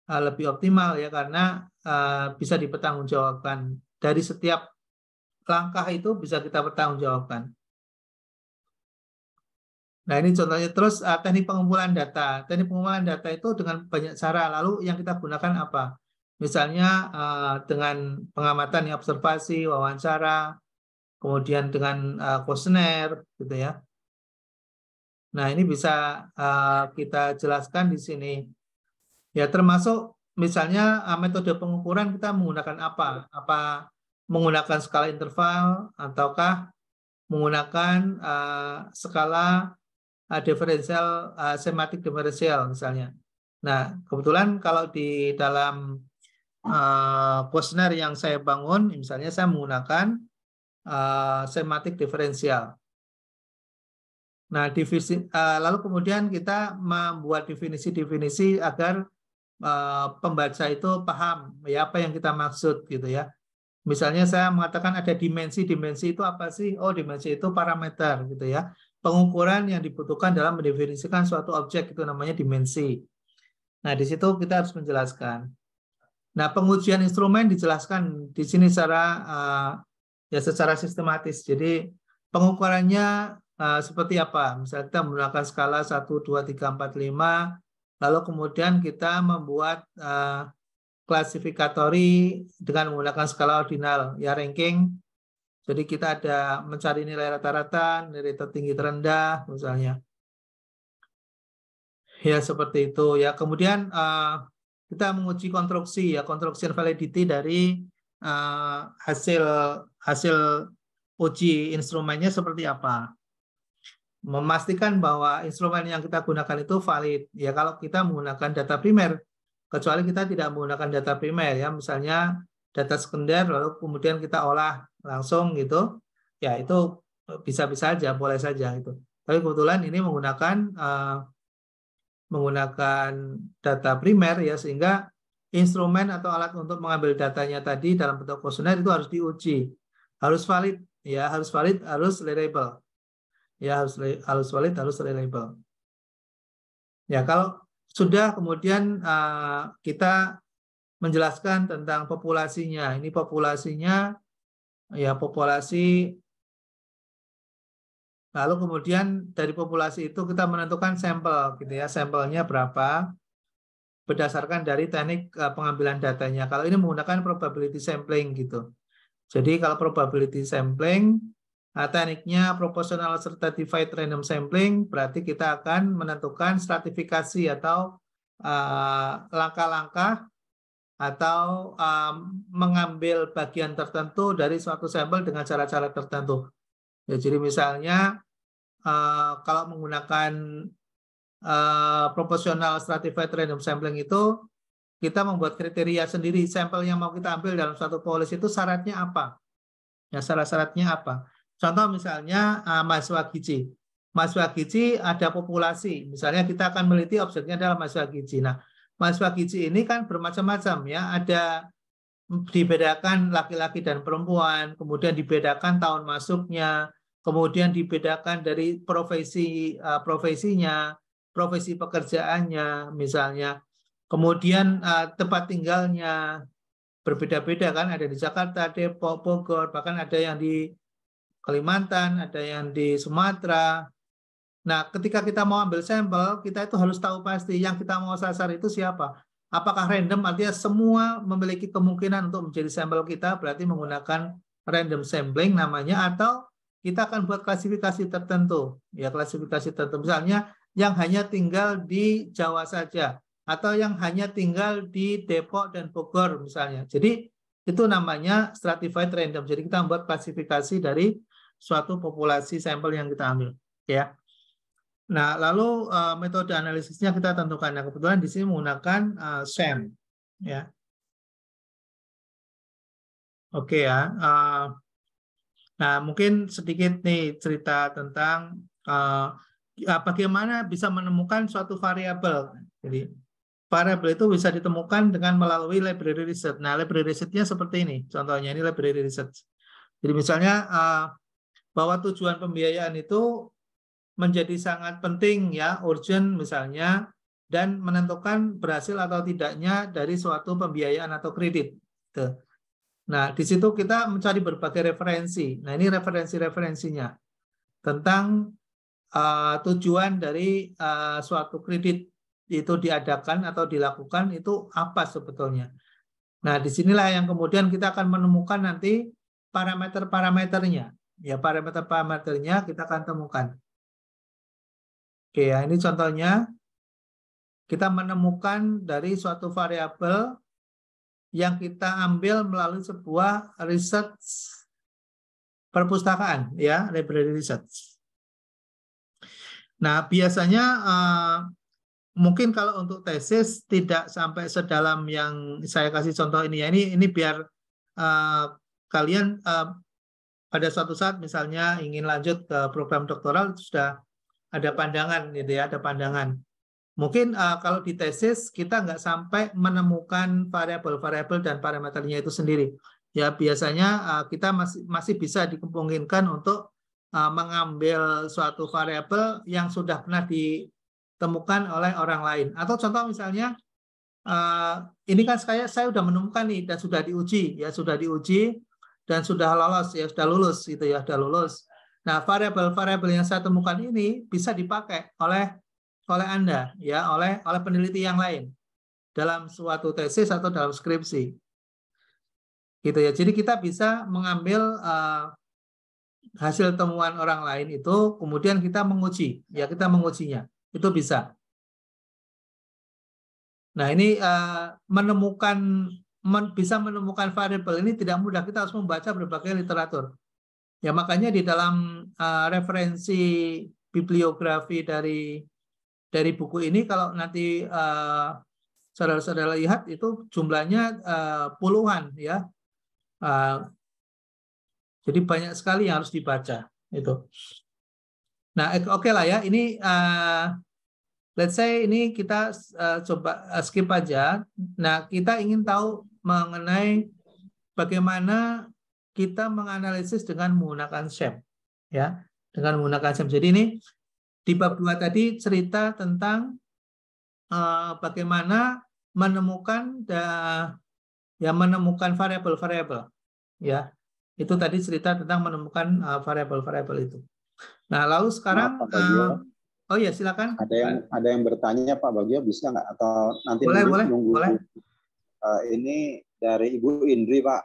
lebih optimal ya, karena bisa dipertanggungjawabkan. Dari setiap langkah itu bisa kita pertanggungjawabkan. Nah, ini contohnya. Terus teknik pengumpulan data. Teknik pengumpulan data itu dengan banyak cara. Lalu yang kita gunakan apa? Misalnya dengan pengamatan, ya, observasi, wawancara, kemudian dengan kuesioner, gitu ya. Nah, ini bisa kita jelaskan di sini. Ya, termasuk misalnya metode pengukuran kita menggunakan apa? Apa menggunakan skala interval ataukah menggunakan skala diferensial, semantik diferensial misalnya. Nah, kebetulan kalau di dalam kuesioner yang saya bangun, misalnya saya menggunakan semantik diferensial. Nah, lalu kemudian kita membuat definisi-definisi agar pembaca itu paham ya apa yang kita maksud, gitu ya. Misalnya saya mengatakan ada dimensi itu apa sih? Oh, dimensi itu parameter, gitu ya. Pengukuran yang dibutuhkan dalam mendefinisikan suatu objek itu namanya dimensi. Nah, di situ kita harus menjelaskan. Nah, pengujian instrumen dijelaskan di sini secara sistematis. Jadi pengukurannya seperti apa? Misalnya kita menggunakan skala 1, 2, 3, 4, 5, lalu kemudian kita membuat klasifikatori dengan menggunakan skala ordinal, ya, ranking. Jadi kita ada mencari nilai rata-rata, nilai tertinggi terendah, misalnya. Ya, seperti itu. Ya, kemudian kita menguji konstruksi, ya, construction validity dari hasil uji instrumennya seperti apa. Memastikan bahwa instrumen yang kita gunakan itu valid. Ya, kalau kita menggunakan data primer, kecuali kita tidak menggunakan data primer, ya, misalnya data sekunder lalu kemudian kita olah langsung gitu, ya itu bisa-bisa aja, boleh saja itu. Tapi kebetulan ini menggunakan data primer, ya, sehingga instrumen atau alat untuk mengambil datanya tadi dalam bentuk kuesioner itu harus diuji, harus valid, ya, harus valid, harus reliable, ya, harus valid, harus reliable. Ya, kalau sudah kemudian kita menjelaskan tentang populasinya. Ini populasinya, ya, populasi. Lalu kemudian dari populasi itu kita menentukan sampel, gitu ya. Sampelnya berapa berdasarkan dari teknik pengambilan datanya. Kalau ini menggunakan probability sampling gitu. Jadi kalau probability sampling, tekniknya proportional stratified random sampling, berarti kita akan menentukan stratifikasi atau langkah-langkah atau mengambil bagian tertentu dari suatu sampel dengan cara-cara tertentu. Ya, jadi misalnya kalau menggunakan proportional stratified random sampling itu, kita membuat kriteria sendiri sampel yang mau kita ambil dalam suatu polis itu syaratnya apa. Ya, syarat-syaratnya apa. Contoh misalnya mahasiswa gizi. Mahasiswa gizi ada populasi. Misalnya kita akan meneliti objeknya adalah mahasiswa gizi. Nah, mahasiswa gizi ini kan bermacam-macam, ya. Ada dibedakan laki-laki dan perempuan, kemudian dibedakan tahun masuknya, kemudian dibedakan dari profesinya, profesi pekerjaannya misalnya, kemudian tempat tinggalnya berbeda-beda kan, ada di Jakarta, Depok, Bogor, bahkan ada yang di Kalimantan, ada yang di Sumatera. Nah, ketika kita mau ambil sampel, kita itu harus tahu pasti yang kita mau sasar itu siapa. Apakah random, artinya semua memiliki kemungkinan untuk menjadi sampel kita, berarti menggunakan random sampling namanya, atau kita akan buat klasifikasi tertentu. Ya, klasifikasi tertentu. Misalnya yang hanya tinggal di Jawa saja, atau yang hanya tinggal di Depok dan Bogor misalnya. Jadi itu namanya stratified random. Jadi kita membuat klasifikasi dari suatu populasi sampel yang kita ambil. Ya. Nah, lalu metode analisisnya kita tentukan. Nah, kebetulan di sini menggunakan SAM, ya. Oke ya. Nah, mungkin sedikit nih cerita tentang bagaimana bisa menemukan suatu variabel. Jadi, variabel itu bisa ditemukan dengan melalui library research. Nah, library research-nya seperti ini. Contohnya ini library research. Jadi misalnya bahwa tujuan pembiayaan itu menjadi sangat penting ya, urgent misalnya, dan menentukan berhasil atau tidaknya dari suatu pembiayaan atau kredit. Tuh. Nah, di situ kita mencari berbagai referensi. Nah, ini referensi-referensinya tentang tujuan dari suatu kredit itu diadakan atau dilakukan itu apa sebetulnya. Nah, disinilah yang kemudian kita akan menemukan nanti parameter-parameternya. Ya, parameter-parameternya kita akan temukan. Oke, ya, ini contohnya kita menemukan dari suatu variabel yang kita ambil melalui sebuah research perpustakaan, ya, library research. Nah, biasanya mungkin kalau untuk tesis tidak sampai sedalam yang saya kasih contoh ini ya. Ini biar kalian pada suatu saat misalnya ingin lanjut ke program doktoral sudah ada pandangan gitu ya, ada pandangan. Mungkin kalau di tesis kita nggak sampai menemukan variabel-variabel dan parameternya itu sendiri. Ya biasanya kita masih bisa dimungkinkan untuk mengambil suatu variabel yang sudah pernah ditemukan oleh orang lain. Atau contoh misalnya ini kan saya sudah menemukan nih dan sudah diuji ya, sudah diuji dan sudah lolos ya, sudah lulus gitu ya, sudah lulus. Nah, variabel-variabel yang saya temukan ini bisa dipakai oleh Anda ya, oleh peneliti yang lain dalam suatu tesis atau dalam skripsi. Gitu ya. Jadi kita bisa mengambil hasil temuan orang lain itu kemudian kita menguji, ya kita mengujinya. Itu bisa. Nah, ini bisa menemukan variabel ini tidak mudah, kita harus membaca berbagai literatur. Ya makanya di dalam referensi bibliografi dari buku ini kalau nanti saudara-saudara lihat itu jumlahnya puluhan ya. Jadi banyak sekali yang harus dibaca itu. Nah, oke lah ya, ini let's say ini kita coba skip aja. Nah, kita ingin tahu mengenai bagaimana kita menganalisis dengan menggunakan SAM, ya, dengan menggunakan SAM. Jadi ini di bab 2 tadi cerita tentang bagaimana menemukan variabel-variabel, ya. Itu tadi cerita tentang menemukan variabel-variabel itu. Nah, lalu sekarang oh ya, silakan. Ada yang bertanya, Pak Bagio, bisa nggak? Atau nanti nunggu? Boleh. Ini dari Ibu Indri, Pak.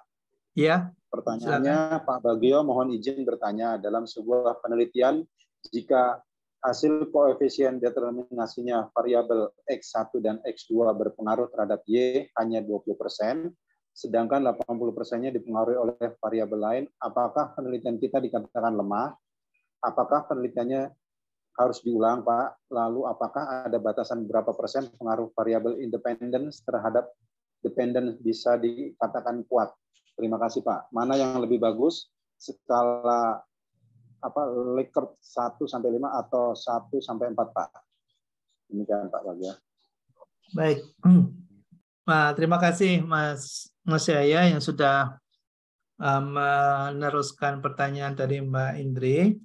Iya. Pertanyaannya, silakan. Pak Bagio, mohon izin bertanya. Dalam sebuah penelitian, jika hasil koefisien determinasinya variabel X1 dan X2 berpengaruh terhadap Y hanya 20%, sedangkan 80%-nya dipengaruhi oleh variabel lain, apakah penelitian kita dikatakan lemah? Apakah penelitiannya harus diulang, Pak? Lalu apakah ada batasan berapa persen pengaruh variabel independence terhadap dependent bisa dikatakan kuat? Terima kasih, Pak. Mana yang lebih bagus? Skala Likert 1 sampai 5 atau 1 sampai 4, Pak? Demikian, Pak Bagio. Baik. Terima kasih Mas Yaya yang sudah meneruskan pertanyaan dari Mbak Indri.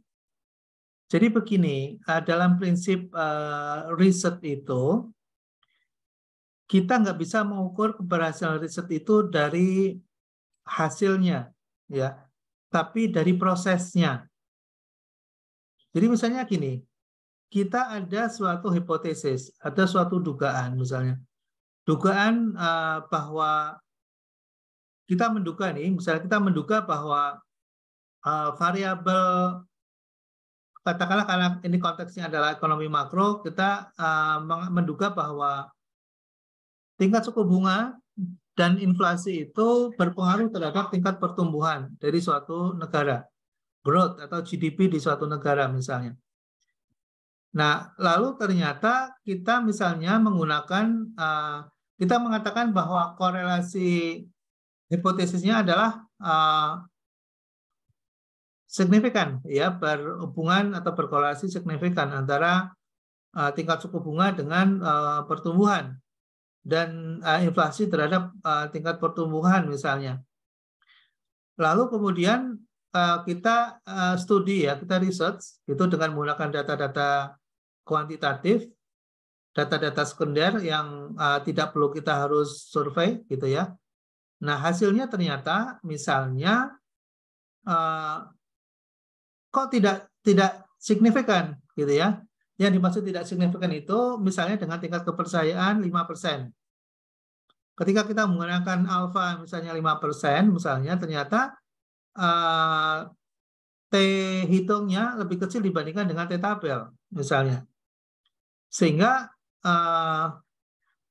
Jadi begini, dalam prinsip riset itu, kita nggak bisa mengukur keberhasilan riset itu dari hasilnya, ya, tapi dari prosesnya. Jadi misalnya gini, kita ada suatu hipotesis, ada suatu dugaan misalnya. Dugaan bahwa kita menduga nih, misalnya kita menduga bahwa variabel, katakanlah karena ini konteksnya adalah ekonomi makro, kita menduga bahwa tingkat suku bunga dan inflasi itu berpengaruh terhadap tingkat pertumbuhan dari suatu negara, growth atau GDP di suatu negara misalnya. Nah, lalu ternyata kita misalnya menggunakan, kita mengatakan bahwa korelasi hipotesisnya adalah signifikan, ya, berhubungan atau berkorelasi signifikan antara tingkat suku bunga dengan pertumbuhan dan inflasi terhadap tingkat pertumbuhan misalnya. Lalu kemudian kita studi, ya, kita research itu dengan menggunakan data-data kuantitatif, data-data sekunder yang tidak perlu kita harus survei, gitu ya. Nah, hasilnya ternyata misalnya kok tidak signifikan, gitu ya. Yang dimaksud tidak signifikan itu misalnya dengan tingkat kepercayaan 5%. Ketika kita menggunakan alfa misalnya 5%, misalnya ternyata T hitungnya lebih kecil dibandingkan dengan T tabel, misalnya. Sehingga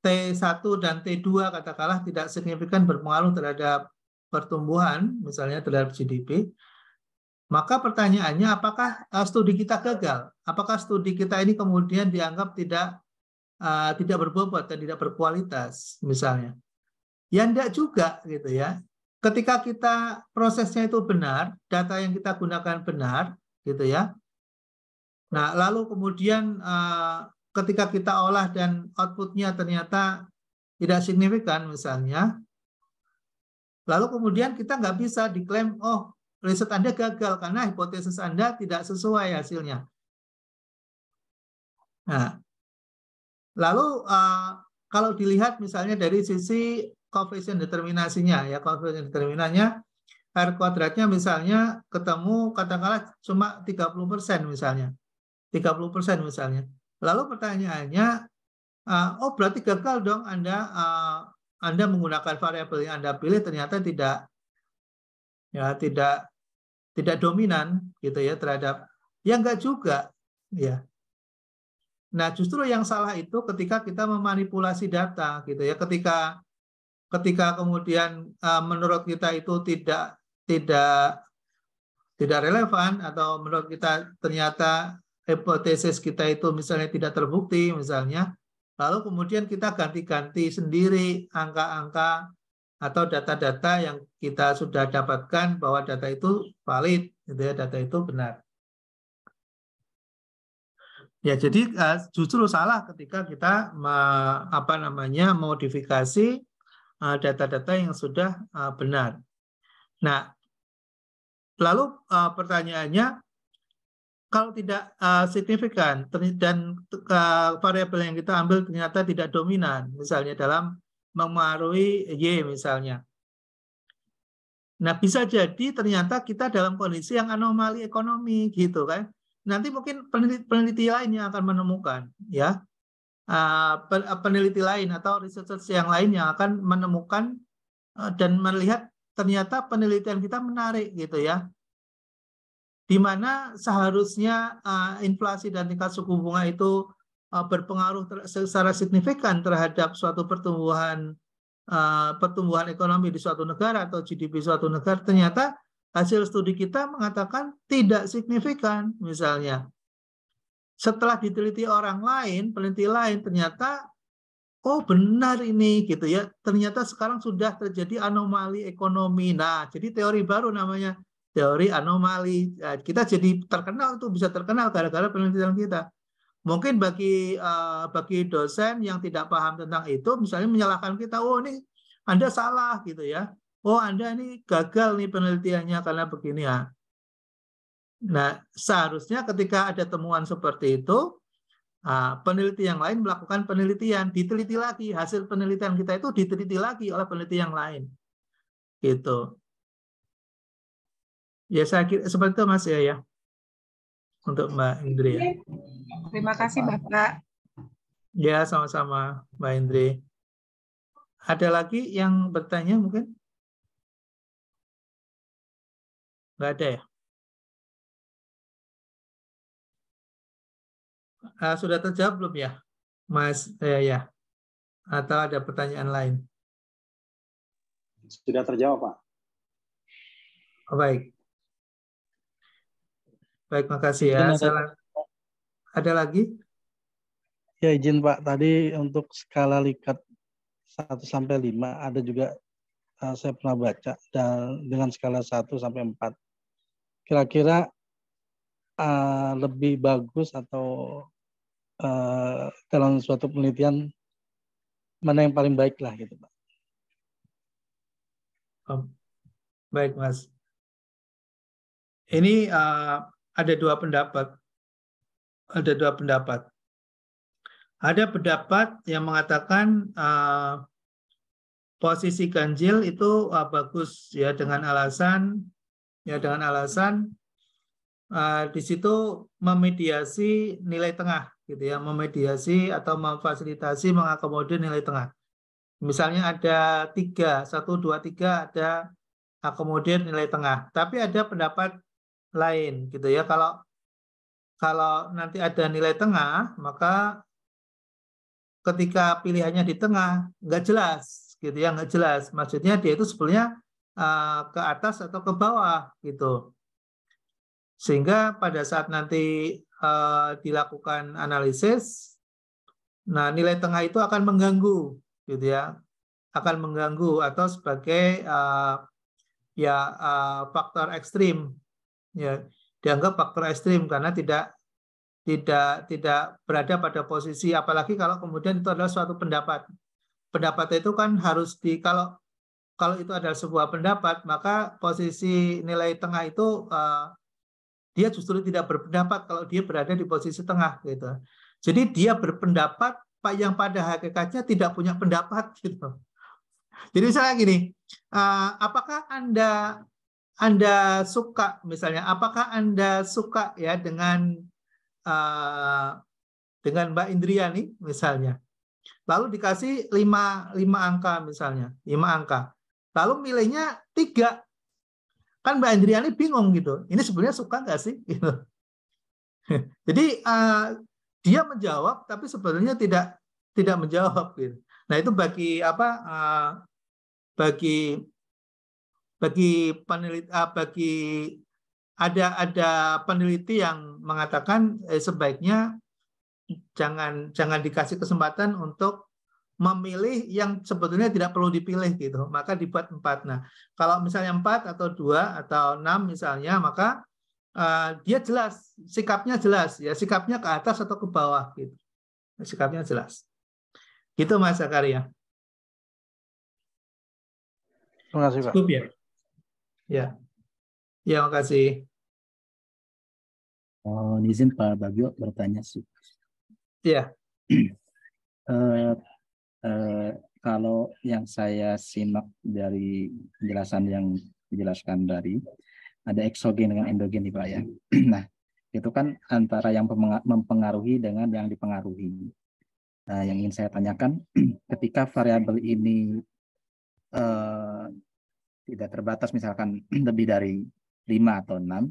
T1 dan T2 katakanlah tidak signifikan berpengaruh terhadap pertumbuhan, misalnya terhadap GDP. Maka pertanyaannya, apakah studi kita gagal? Apakah studi kita ini kemudian dianggap tidak berbobot dan tidak berkualitas, misalnya? Ya enggak juga, gitu ya. Ketika kita prosesnya itu benar, data yang kita gunakan benar, gitu ya. Nah, lalu kemudian ketika kita olah dan outputnya ternyata tidak signifikan, misalnya, lalu kemudian kita nggak bisa diklaim, oh, riset Anda gagal karena hipotesis Anda tidak sesuai hasilnya. Nah, lalu kalau dilihat misalnya dari sisi koefisien determinasinya, ya, koefisien determinannya R kuadratnya misalnya ketemu katakanlah cuma 30% misalnya. 30% misalnya. Lalu pertanyaannya, oh berarti gagal dong Anda menggunakan variabel yang Anda pilih ternyata tidak dominan, gitu ya, terhadap, ya enggak juga, ya. Nah, justru yang salah itu ketika kita memanipulasi data, gitu ya. Ketika kemudian menurut kita itu tidak relevan, atau menurut kita ternyata hipotesis kita itu misalnya tidak terbukti, misalnya, lalu kemudian kita ganti-ganti sendiri angka-angka atau data-data yang kita sudah dapatkan bahwa data itu valid, gitu ya, data itu benar. Ya, jadi justru salah ketika kita modifikasi data-data yang sudah benar. Nah, lalu pertanyaannya, kalau tidak signifikan dan variabel yang kita ambil ternyata tidak dominan, misalnya dalam memengaruhi Y misalnya. Nah, bisa jadi ternyata kita dalam kondisi yang anomali ekonomi, gitu kan. Nanti mungkin peneliti lain yang akan menemukan, ya. Peneliti lain atau research yang lain yang akan menemukan dan melihat ternyata penelitian kita menarik, gitu ya. Di mana seharusnya inflasi dan tingkat suku bunga itu berpengaruh secara signifikan terhadap suatu pertumbuhan ekonomi di suatu negara atau GDP suatu negara, ternyata hasil studi kita mengatakan tidak signifikan, misalnya. Setelah diteliti orang lain, peneliti lain, ternyata oh benar ini, gitu ya. Ternyata sekarang sudah terjadi anomali ekonomi. Nah, jadi teori baru namanya teori anomali. Kita jadi terkenal, itu bisa terkenal gara-gara penelitian kita. Mungkin bagi dosen yang tidak paham tentang itu, misalnya menyalahkan kita, oh ini Anda salah, gitu ya. Oh Anda ini gagal nih penelitiannya karena begini ya. Nah, seharusnya ketika ada temuan seperti itu, peneliti yang lain melakukan penelitian, diteliti lagi, hasil penelitian kita itu diteliti lagi oleh peneliti yang lain. Gitu. Ya, saya kira seperti itu, Mas, ya. Untuk Mbak Indri, ya. Terima kasih, Bapak. Ya, sama-sama, Mbak Indri. Ada lagi yang bertanya mungkin? Nggak ada ya? Sudah terjawab belum ya, Mas? Ya. Atau ada pertanyaan lain? Sudah terjawab, Pak. Oh, baik. Baik, makasih ya. Ada lagi? Ya izin Pak, tadi untuk skala Likert 1 sampai 5 ada juga saya pernah baca dan dengan skala 1 sampai 4. Kira-kira lebih bagus atau dalam suatu penelitian mana yang paling baik lah gitu Pak. Baik Mas. Ini ada dua pendapat. Ada dua pendapat. Ada pendapat yang mengatakan posisi ganjil itu bagus ya dengan alasan di situ memediasi nilai tengah gitu ya, memediasi atau memfasilitasi mengakomodir nilai tengah. Misalnya ada 3, 1, 2, 3 ada akomodir nilai tengah. Tapi ada pendapat lain gitu ya, kalau nanti ada nilai tengah, maka ketika pilihannya di tengah nggak jelas gitu ya, nggak jelas. Maksudnya dia itu sebenarnya ke atas atau ke bawah gitu. Sehingga pada saat nanti dilakukan analisis, nah nilai tengah itu akan mengganggu gitu ya, akan mengganggu atau sebagai faktor ekstrim ya, dianggap faktor ekstrim karena tidak berada pada posisi, apalagi kalau kemudian itu adalah suatu pendapat. Pendapat itu kan harus kalau itu adalah sebuah pendapat, maka posisi nilai tengah itu dia justru tidak berpendapat kalau dia berada di posisi tengah gitu. Jadi dia berpendapat yang pada hakikatnya tidak punya pendapat gitu. Jadi misalnya gini, apakah Anda suka misalnya, apakah Anda suka ya dengan Mbak Indriani misalnya, lalu dikasih 5 angka misalnya, 5 angka, lalu milihnya 3, kan Mbak Indriani bingung gitu, ini sebenarnya suka nggak sih gitu. Jadi dia menjawab tapi sebenarnya tidak menjawab gitu. Nah itu bagi ada peneliti yang mengatakan sebaiknya jangan dikasih kesempatan untuk memilih yang sebetulnya tidak perlu dipilih gitu, maka dibuat 4. Nah, kalau misalnya 4 atau 2 atau 6 misalnya, maka dia jelas, sikapnya jelas ya, sikapnya ke atas atau ke bawah gitu. Sikapnya jelas. Gitu Mas Zakaria. Terima kasih Pak. Cukup ya? Ya. Ya, makasih. Izin Pak Bagio bertanya sih. Iya. Kalau yang saya simak dari penjelasan yang dijelaskan dari ada eksogen dengan endogen nih Pak ya. Nah, itu kan antara yang mempengaruhi dengan yang dipengaruhi. Nah, yang ingin saya tanyakan, ketika variabel ini tidak terbatas, misalkan lebih dari 5 atau 6,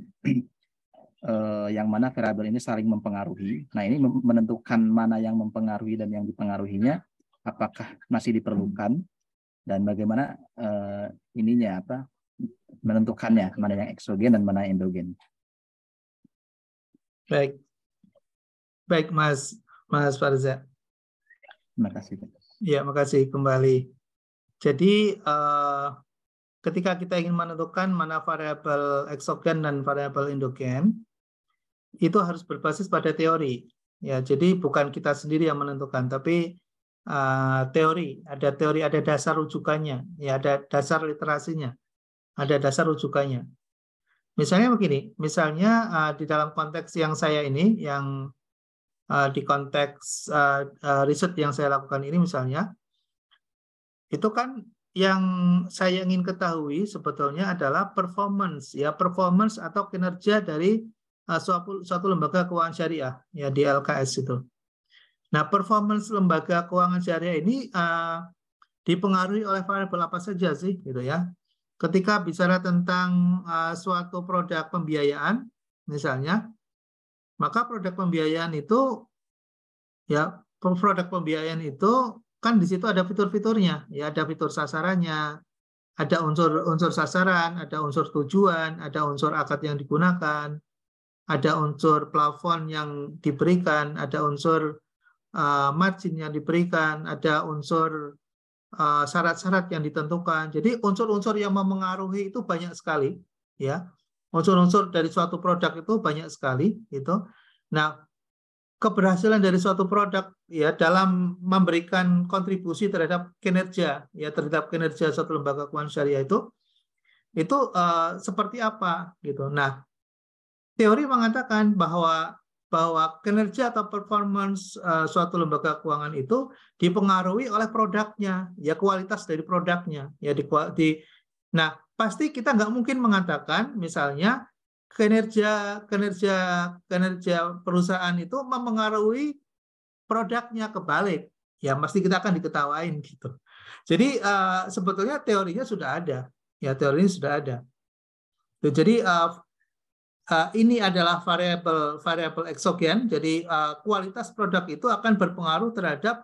yang mana variabel ini saling mempengaruhi. Nah, ini menentukan mana yang mempengaruhi dan yang dipengaruhinya, apakah masih diperlukan, dan bagaimana menentukannya, mana yang eksogen dan mana yang endogen. Baik Mas Farza. Terima kasih. Ya, makasih kembali. Jadi ketika kita ingin menentukan mana variabel eksogen dan variabel endogen, itu harus berbasis pada teori. Ya, jadi bukan kita sendiri yang menentukan, tapi teori, ada dasar rujukannya, ya ada dasar literasinya, ada dasar rujukannya. Misalnya begini, misalnya di dalam konteks yang saya ini, yang di konteks riset yang saya lakukan ini misalnya, itu kan yang saya ingin ketahui sebetulnya adalah performance atau kinerja dari suatu lembaga keuangan syariah ya di LKS itu. Nah, performance lembaga keuangan syariah ini dipengaruhi oleh variabel apa saja sih gitu ya. Ketika bicara tentang suatu produk pembiayaan misalnya, maka produk pembiayaan itu kan di situ ada fitur-fiturnya, ya ada fitur sasarannya, ada unsur sasaran, ada unsur tujuan, ada unsur akad yang digunakan, ada unsur plafon yang diberikan, ada unsur margin yang diberikan, ada unsur syarat-syarat yang ditentukan. Jadi unsur-unsur yang memengaruhi itu banyak sekali, ya. Unsur-unsur dari suatu produk itu banyak sekali, gitu. Nah, keberhasilan dari suatu produk ya dalam memberikan kontribusi terhadap kinerja, ya terhadap kinerja suatu lembaga keuangan syariah itu seperti apa, gitu. Nah, teori mengatakan bahwa kinerja atau performance suatu lembaga keuangan itu dipengaruhi oleh produknya, ya kualitas dari produknya, ya nah pasti kita nggak mungkin mengatakan misalnya kinerja perusahaan itu memengaruhi produknya, kebalik, ya pasti kita akan diketawain gitu. Jadi sebetulnya teorinya sudah ada, ya teorinya sudah ada. Jadi ini adalah variabel eksogen. Jadi kualitas produk itu akan berpengaruh terhadap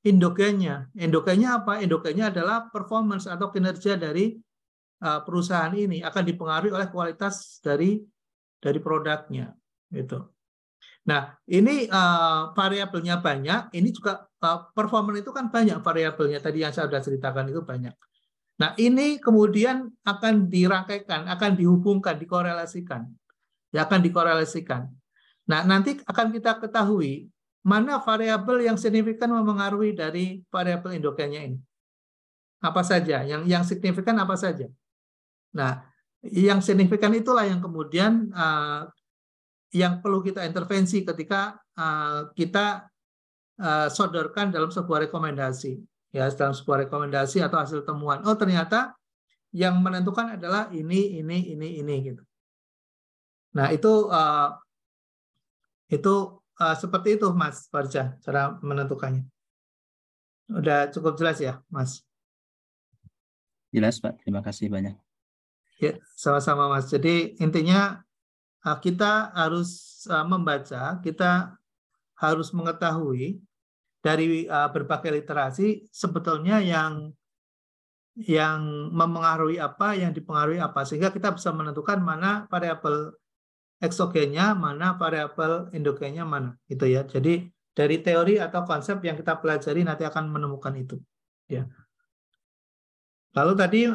endogennya. Endogennya apa? Endogennya adalah performance atau kinerja dari perusahaan ini akan dipengaruhi oleh kualitas dari produknya. Gitu. Nah, ini variabelnya banyak. Ini juga performance itu kan banyak variabelnya. Tadi yang saya sudah ceritakan itu banyak. Nah, ini kemudian akan dirangkaikan, akan dihubungkan, dikorelasikan. Ya, akan dikorelasikan. Nah, nanti akan kita ketahui mana variabel yang signifikan memengaruhi dari variabel endogennya ini. Apa saja? Yang signifikan apa saja? Nah, yang signifikan itulah yang kemudian yang perlu kita intervensi ketika kita sodorkan dalam sebuah rekomendasi. Ya, dalam sebuah rekomendasi atau hasil temuan. Oh, ternyata yang menentukan adalah ini gitu. Nah, itu seperti itu, Mas Farja, cara menentukannya. Udah cukup jelas ya, Mas? Jelas, Pak. Terima kasih banyak. Ya, sama-sama, Mas. Jadi intinya kita harus membaca, kita harus mengetahui dari berbagai literasi sebetulnya yang memengaruhi apa, yang dipengaruhi apa, sehingga kita bisa menentukan mana variabel eksogennya, mana variabel endogennya mana, gitu ya. Jadi dari teori atau konsep yang kita pelajari nanti akan menemukan itu. Ya. Lalu tadi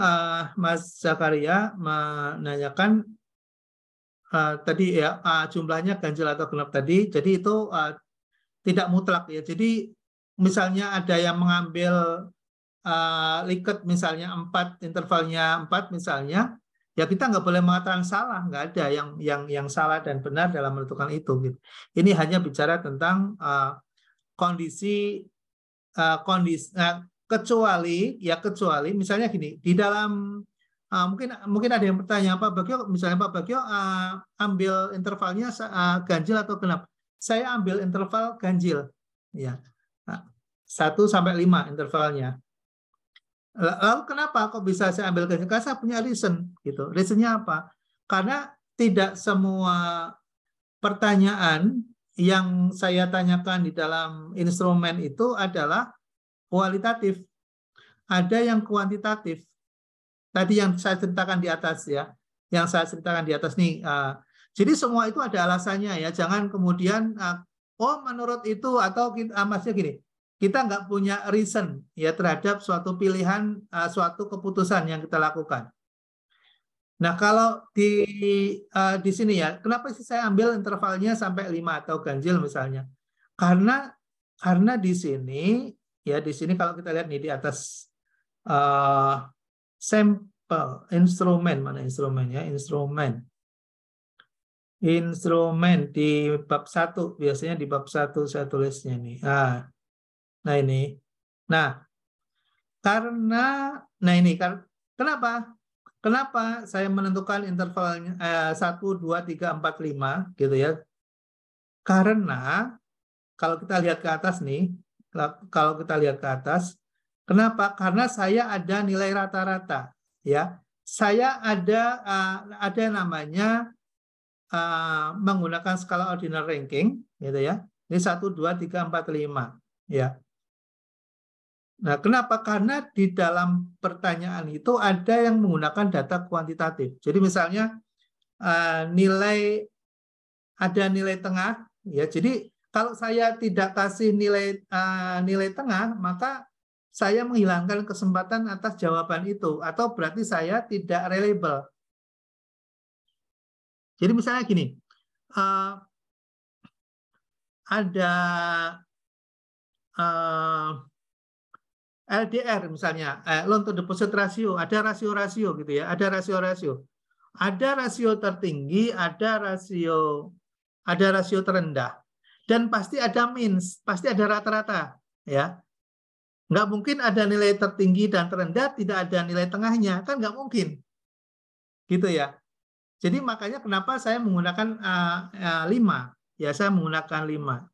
Mas Zakaria menanyakan tadi ya jumlahnya ganjil atau genap tadi. Jadi itu tidak mutlak ya. Jadi misalnya ada yang mengambil liket misalnya 4, intervalnya 4 misalnya, ya kita nggak boleh mengatakan salah, nggak ada yang salah dan benar dalam menentukan itu. Gitu. Ini hanya bicara tentang kondisi kecuali misalnya gini, di dalam mungkin ada yang bertanya, Pak Bagio, misalnya Pak Bagio ambil intervalnya ganjil atau genap. Saya ambil interval ganjil, ya 1 sampai 5 intervalnya. Lalu kenapa kok bisa saya ambil ganjil? Karena saya punya reason, gitu. Reasonnya apa? Karena tidak semua pertanyaan yang saya tanyakan di dalam instrumen itu adalah kualitatif. Ada yang kuantitatif. Tadi yang saya ceritakan di atas ya, yang saya ceritakan di atas nih. Jadi semua itu ada alasannya ya. Jangan kemudian menurut itu atau maksudnya gini. Kita nggak punya reason ya terhadap suatu pilihan, suatu keputusan yang kita lakukan. Nah, kalau di sini ya, kenapa sih saya ambil intervalnya sampai 5 atau ganjil misalnya? Karena di sini ya, di sini kalau kita lihat nih di atas sampel instrumen, mana instrumennya? Instrumen di bab 1, biasanya di bab 1 saya tulisnya nih. Nah ini, kenapa saya menentukan intervalnya 1, 2, 3, 4, 5 gitu ya? Karena kalau kita lihat ke atas nih, kenapa? Karena saya ada nilai rata-rata, ya. Saya ada namanya menggunakan skala ordinal ranking, gitu ya. Ini 1, 2, 3, 4, 5, ya. Nah, kenapa? Karena di dalam pertanyaan itu ada yang menggunakan data kuantitatif. Jadi misalnya nilai ada nilai tengah, ya. Jadi kalau saya tidak kasih nilai tengah, maka saya menghilangkan kesempatan atas jawaban itu, atau berarti saya tidak reliable. Jadi misalnya gini, ada LDR misalnya, loan to deposit ratio, ada rasio-rasio gitu ya, ada rasio-rasio. Ada rasio tertinggi, ada rasio terendah. Dan pasti ada means, pasti ada rata-rata, ya. Nggak mungkin ada nilai tertinggi dan terendah, tidak ada nilai tengahnya, kan nggak mungkin. Gitu ya. Jadi makanya kenapa saya menggunakan 5. Ya, saya menggunakan 5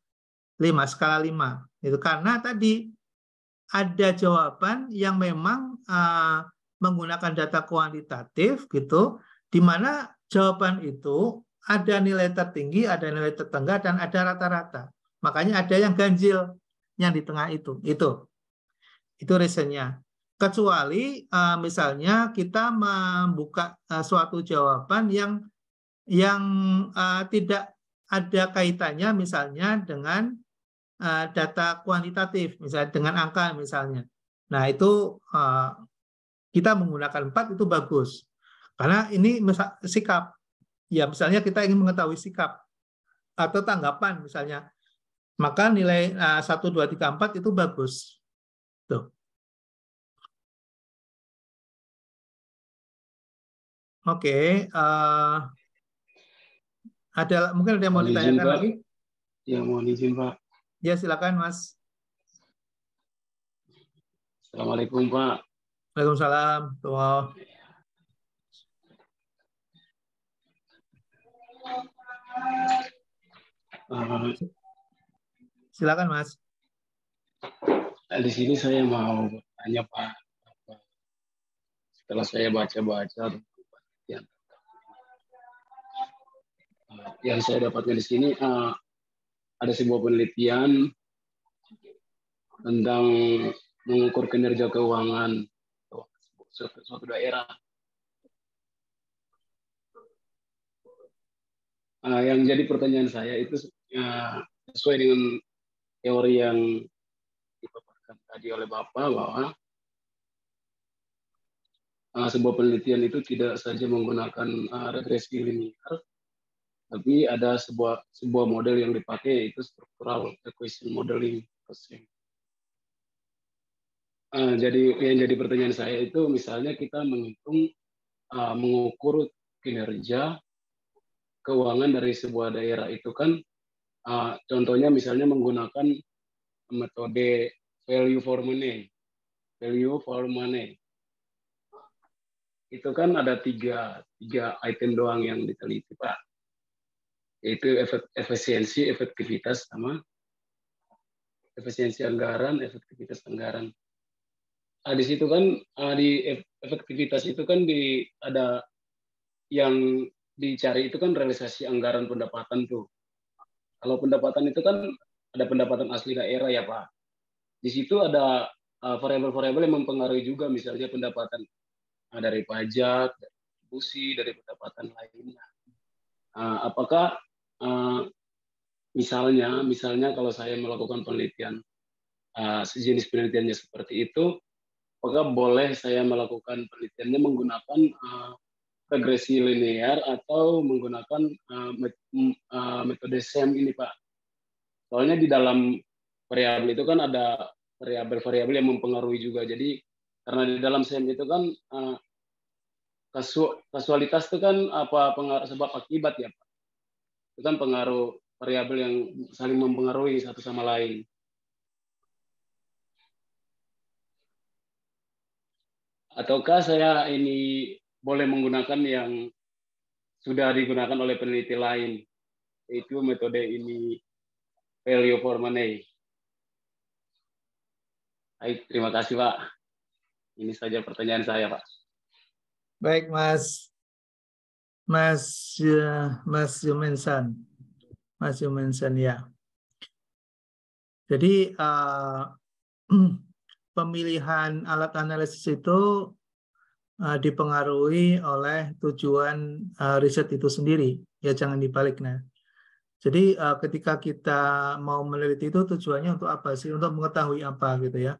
skala 5. Itu karena tadi ada jawaban yang memang menggunakan data kuantitatif gitu, di mana jawaban itu ada nilai tertinggi, ada nilai tertenggah, dan ada rata-rata. Makanya ada yang ganjil yang di tengah itu. Itu reasonnya. Kecuali misalnya kita membuka suatu jawaban yang tidak ada kaitannya misalnya dengan data kuantitatif, misalnya dengan angka misalnya. Nah, itu kita menggunakan 4 itu bagus. Karena ini sikap. Ya, misalnya kita ingin mengetahui sikap atau tanggapan misalnya. Maka nilai 1, 2, 3, 4 itu bagus. Tuh. Oke, mungkin ada yang mau ditanyakan lagi? Ya, mohon izin, Pak. Ya, silakan, Mas. Assalamualaikum, Pak. Waalaikumsalam. Tuh. Silakan, Mas. Di sini saya mau bertanya, Pak. Setelah saya baca-baca yang saya dapatkan di sini, ada sebuah penelitian tentang mengukur kinerja keuangan suatu daerah. Yang jadi pertanyaan saya itu sesuai dengan teori yang dipaparkan tadi oleh Bapak, bahwa sebuah penelitian itu tidak saja menggunakan regresi linear, tapi ada sebuah model yang dipakai, itu structural equation modeling. Jadi yang jadi pertanyaan saya itu, misalnya kita mengukur kinerja keuangan dari sebuah daerah itu kan, contohnya misalnya menggunakan metode value for money. Itu kan ada tiga item doang yang diteliti, Pak. Yaitu efisiensi, efektivitas, sama efisiensi anggaran, efektivitas anggaran. Di situ kan, di efektivitas itu kan ada yang dicari itu kan realisasi anggaran pendapatan tuh. Kalau pendapatan itu kan ada pendapatan asli daerah ya, Pak. Di situ ada variabel-variabel yang mempengaruhi juga, misalnya pendapatan dari pajak, dari kontribusi, dari pendapatan lainnya. Apakah misalnya kalau saya melakukan penelitian, sejenis penelitiannya seperti itu, apakah boleh saya melakukan penelitiannya menggunakan regresi linear atau menggunakan metode SEM ini, Pak? Soalnya di dalam variabel itu kan ada variabel-variabel yang mempengaruhi juga. Jadi karena di dalam SEM itu kan kasualitas itu kan pengaruh sebab akibat ya, Pak. Itu kan pengaruh variabel yang saling mempengaruhi satu sama lain. Ataukah saya ini boleh menggunakan yang sudah digunakan oleh peneliti lain, yaitu metode ini value for money? Baik, terima kasih, Pak. Ini saja pertanyaan saya, Pak. Baik, Mas Yumensan. Mas Yumensan, ya. Jadi pemilihan alat analisis itu dipengaruhi oleh tujuan riset itu sendiri. Ya, jangan dibalik. Nah, Jadi ketika kita mau meneliti itu tujuannya untuk apa sih? Untuk mengetahui apa gitu ya.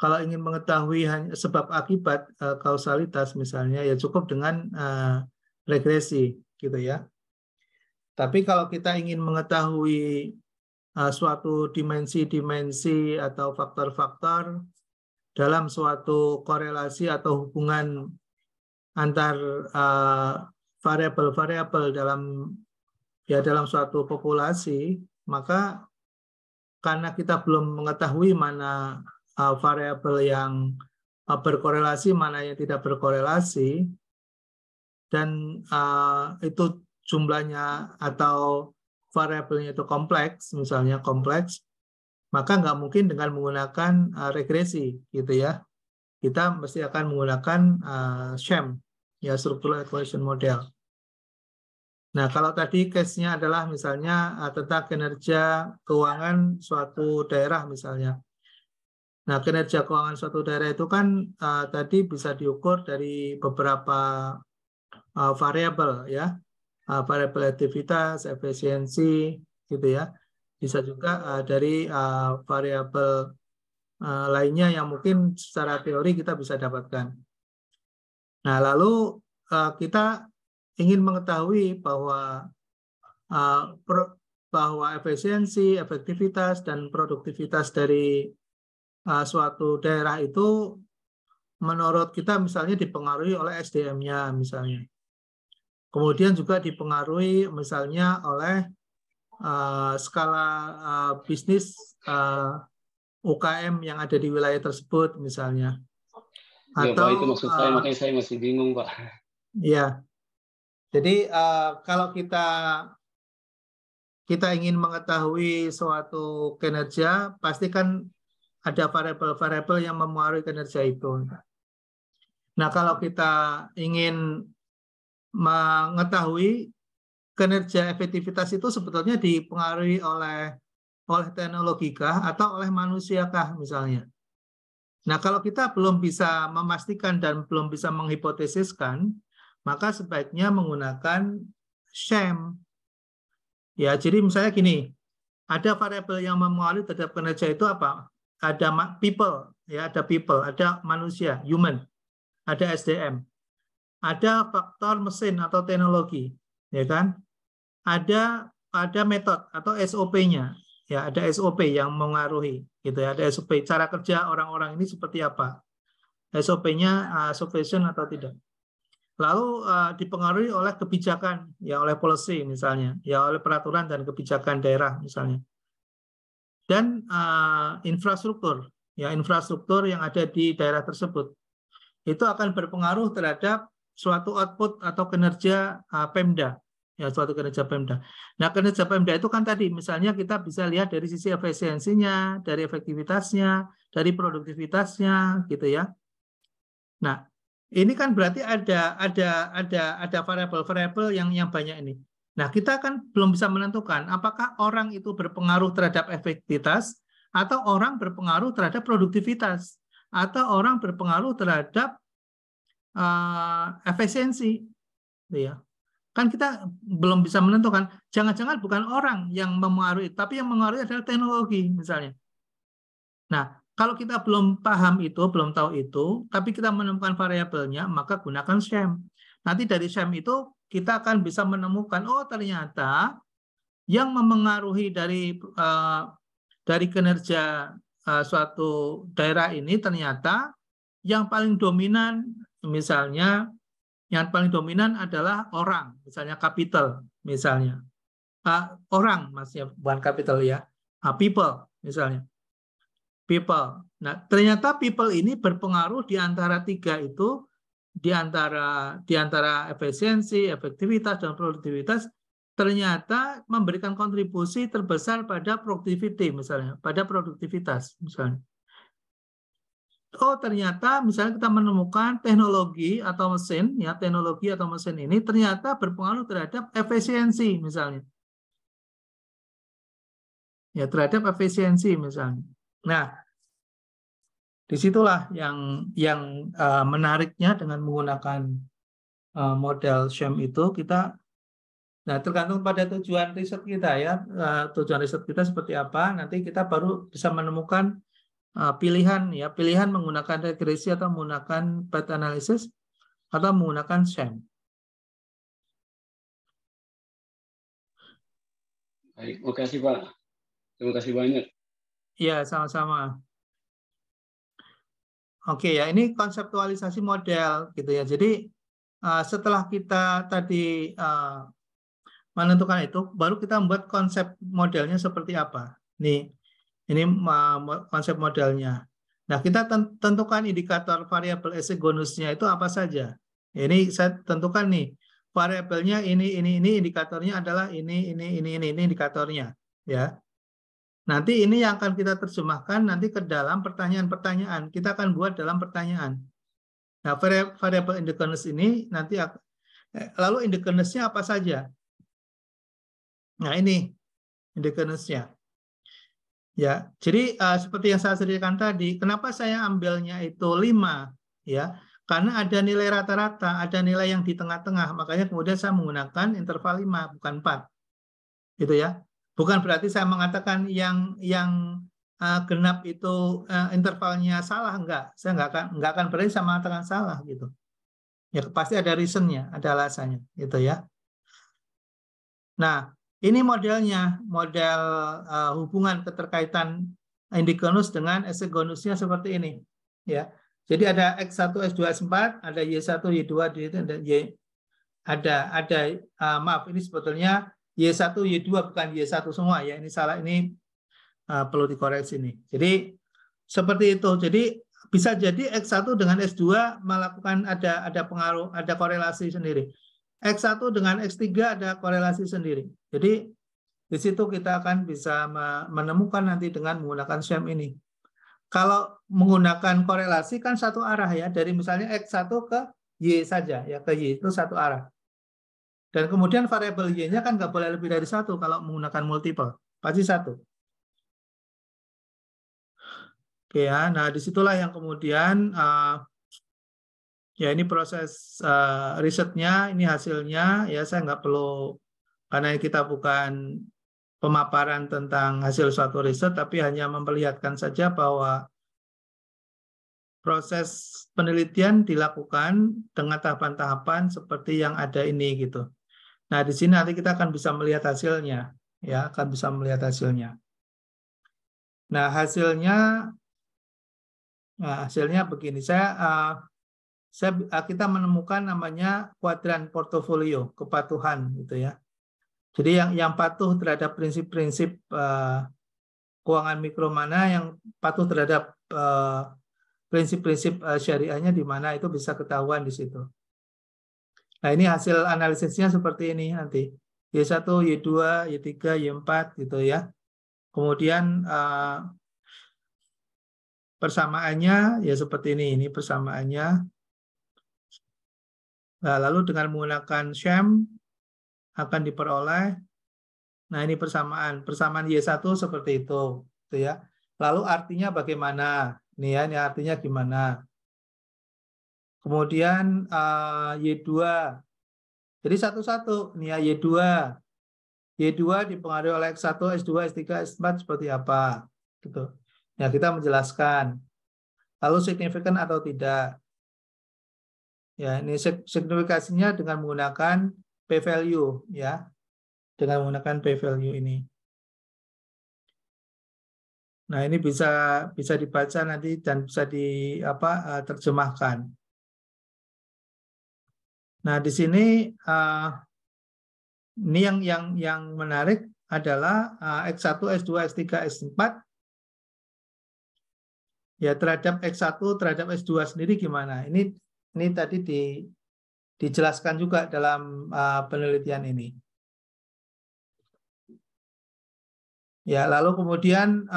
Kalau ingin mengetahui hanya sebab akibat kausalitas misalnya, ya cukup dengan regresi gitu ya. Tapi kalau kita ingin mengetahui suatu dimensi-dimensi atau faktor-faktor dalam suatu korelasi atau hubungan antar variabel-variabel dalam suatu populasi, maka karena kita belum mengetahui mana variabel yang berkorelasi, mana yang tidak berkorelasi, dan itu jumlahnya atau variabelnya itu kompleks, misalnya kompleks, maka nggak mungkin dengan menggunakan regresi, gitu ya. Kita mesti akan menggunakan SHAM, ya Structural Equation Model. Nah, kalau tadi case-nya adalah misalnya tentang kinerja keuangan suatu daerah misalnya. Nah, kinerja keuangan suatu daerah itu kan tadi bisa diukur dari beberapa variabel ya. Variabel aktivitas, efisiensi gitu ya. Bisa juga dari variabel lainnya yang mungkin secara teori kita bisa dapatkan. Nah, lalu kita ingin mengetahui bahwa efisiensi, efektivitas, dan produktivitas dari suatu daerah itu menurut kita misalnya dipengaruhi oleh SDM-nya misalnya. Kemudian juga dipengaruhi misalnya oleh skala bisnis UKM yang ada di wilayah tersebut misalnya. Ya, Atau, Pak, itu maksud saya, makanya saya masih bingung, Pak. Ya, jadi kalau kita ingin mengetahui suatu kinerja, pasti kan ada variabel-variabel yang mempengaruhi kinerja itu. Nah, kalau kita ingin mengetahui kinerja efektivitas itu sebetulnya dipengaruhi oleh teknologi kah atau oleh manusia kah misalnya. Nah, kalau kita belum bisa memastikan dan belum bisa menghipotesiskan, maka sebaiknya menggunakan SHAM. Ya, jadi misalnya gini, ada variabel yang mempengaruhi terhadap kinerja itu apa? Ada people, ya, ada manusia, human, ada SDM, ada faktor mesin atau teknologi, ya kan? Ada metode atau SOP-nya, ya, ada SOP yang mengaruhi, gitu ya, ada SOP cara kerja orang-orang ini seperti apa, SOP-nya sufficient atau tidak. Lalu dipengaruhi oleh kebijakan, ya, oleh policy misalnya, ya, oleh peraturan dan kebijakan daerah misalnya, dan infrastruktur, ya, infrastruktur yang ada di daerah tersebut, itu akan berpengaruh terhadap suatu output atau kinerja Pemda. Ya, suatu kinerja Pemda. Nah, kinerja Pemda itu kan tadi, misalnya kita bisa lihat dari sisi efisiensinya, dari efektivitasnya, dari produktivitasnya, gitu ya. Nah, ini kan berarti ada variabel-variabel yang banyak ini. Nah, kita kan belum bisa menentukan apakah orang itu berpengaruh terhadap efektivitas atau orang berpengaruh terhadap produktivitas atau orang berpengaruh terhadap efisiensi, ya. Kan kita belum bisa menentukan, jangan-jangan bukan orang yang mempengaruhi, tapi yang mempengaruhi adalah teknologi misalnya. Nah, kalau kita belum paham itu, belum tahu itu, tapi kita menemukan variabelnya, maka gunakan SHAM. Nanti dari SHAM itu kita akan bisa menemukan, oh ternyata yang memengaruhi dari kinerja suatu daerah ini ternyata yang paling dominan, misalnya yang paling dominan adalah orang, misalnya capital, misalnya. Orang, maksudnya bukan capital ya, people, misalnya. People. Nah, ternyata people ini berpengaruh di antara tiga itu, di antara efisiensi, efektivitas, dan produktivitas, ternyata memberikan kontribusi terbesar pada productivity, misalnya, pada produktivitas, misalnya. Oh, ternyata misalnya kita menemukan teknologi atau mesin, ya, teknologi atau mesin ini ternyata berpengaruh terhadap efisiensi, misalnya. Ya, terhadap efisiensi, misalnya. Nah, disitulah yang menariknya dengan menggunakan model SHAM itu, kita Nah, tergantung pada tujuan riset kita ya. Tujuan riset kita seperti apa, nanti kita baru bisa menemukan pilihan ya, pilihan menggunakan regresi atau menggunakan path analysis atau menggunakan sham. Baik, makasih Pak. Terima kasih banyak. Iya, sama-sama. Oke ya, ini konseptualisasi model gitu ya. Jadi setelah kita tadi menentukan itu, baru kita membuat konsep modelnya seperti apa. Ini konsep modelnya. Nah, kita tentukan indikator variabel exogenusnya itu apa saja. Ini saya tentukan nih, variabelnya ini indikatornya adalah ini indikatornya, ya. Nanti ini yang akan kita terjemahkan nanti ke dalam pertanyaan-pertanyaan. Kita akan buat dalam pertanyaan. Nah, variabel endogenous ini nanti lalu endogenous-nya apa saja? Nah, ini endogenous-nya. Ya, jadi seperti yang saya ceritakan tadi, kenapa saya ambilnya itu 5 ya? Karena ada nilai rata-rata, ada nilai yang di tengah-tengah, makanya kemudian saya menggunakan interval 5 bukan 4. Gitu ya. Bukan berarti saya mengatakan yang genap itu intervalnya salah, enggak. Saya enggak akan berarti saya mengatakan salah gitu. Ya pasti ada reason-nya, ada alasannya gitu ya. Nah, ini modelnya, model hubungan keterkaitan endogenous dengan exogenusnya seperti ini, ya. Jadi ada X1, S2, S4, ada Y1, Y2, maaf ini sebetulnya Y1, Y2 bukan Y1 semua ya. Ini salah, ini perlu dikoreksi nih. Jadi seperti itu. Jadi bisa jadi X1 dengan S2 melakukan ada pengaruh, ada korelasi sendiri. X1 dengan X3 ada korelasi sendiri. Jadi di situ kita akan bisa menemukan nanti dengan menggunakan sham ini. Kalau menggunakan korelasi kan satu arah ya, dari misalnya X1 ke Y saja, ya ke Y itu satu arah. Dan kemudian variabel Y-nya kan nggak boleh lebih dari 1 kalau menggunakan multiple, pasti 1. Oke ya, nah disitulah yang kemudian ya ini proses risetnya, ini hasilnya, ya saya nggak perlu, karena kita bukan pemaparan tentang hasil suatu riset, tapi hanya memperlihatkan saja bahwa proses penelitian dilakukan dengan tahapan-tahapan seperti yang ada ini gitu. Nah di sini nanti kita akan bisa melihat hasilnya, ya akan bisa melihat hasilnya. Nah hasilnya begini, kita menemukan namanya kuadran portofolio, kepatuhan gitu ya. Jadi yang patuh terhadap prinsip-prinsip keuangan mikro mana, yang patuh terhadap prinsip-prinsip syariahnya di mana, itu bisa ketahuan di situ. Nah ini hasil analisisnya seperti ini nanti. Y1, Y2, Y3, Y4 gitu ya. Kemudian persamaannya ya seperti ini persamaannya. Nah, lalu dengan menggunakan sham akan diperoleh. Nah, ini persamaan Y1 seperti itu, gitu ya. Lalu artinya bagaimana? Ini ya, ini artinya gimana? Kemudian Y2. Jadi satu-satu, nih ya Y2. Y2 dipengaruhi oleh X1, S2, S3, S4 seperti apa? Gitu. Ya, kita menjelaskan. Lalu signifikan atau tidak? Ya, ini signifikasinya dengan menggunakan p-value ya. Dengan menggunakan p-value ini. Nah, ini bisa dibaca nanti dan bisa terjemahkan. Nah, di sini ini yang menarik adalah X1, S2, S3, S4 ya terhadap X1 terhadap S2 sendiri gimana? Ini tadi dijelaskan juga dalam penelitian ini. Ya, lalu kemudian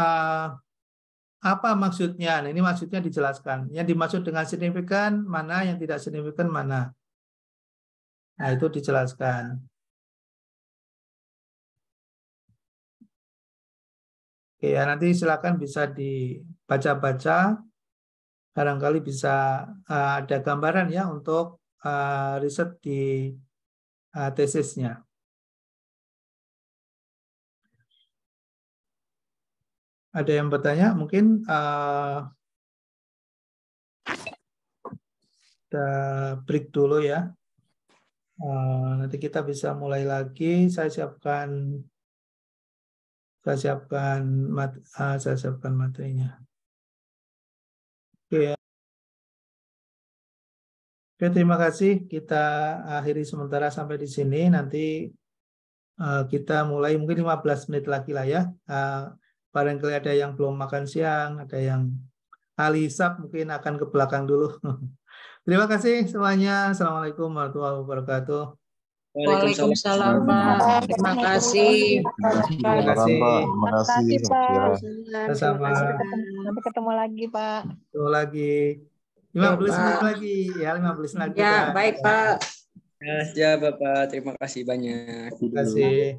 apa maksudnya? Nah, ini maksudnya dijelaskan. Yang dimaksud dengan signifikan mana, yang tidak signifikan mana. Nah, itu dijelaskan. Oke, ya nanti silakan bisa dibaca-baca. Barangkali bisa ada gambaran ya untuk riset di tesisnya. Ada yang bertanya? Mungkin kita break dulu ya. Nanti kita bisa mulai lagi. Saya siapkan materinya. Oke ya. Oke, terima kasih. Kita akhiri sementara sampai di sini. Nanti kita mulai mungkin 15 menit lagi lah ya. Barangkali ada yang belum makan siang, ada yang ahli hisab mungkin akan ke belakang dulu. Terima kasih semuanya. Assalamualaikum warahmatullahi wabarakatuh. Waalaikumsalam, Pak. Terima kasih. Terima kasih. Terima kasih, Pak. Sama. Sampai ketemu lagi, Pak. Ketemu lagi. 15 menit lagi. Ya, 15 menit lagi. Ya, baik, Pak. Ya, Bapak. Terima kasih banyak. Terima kasih.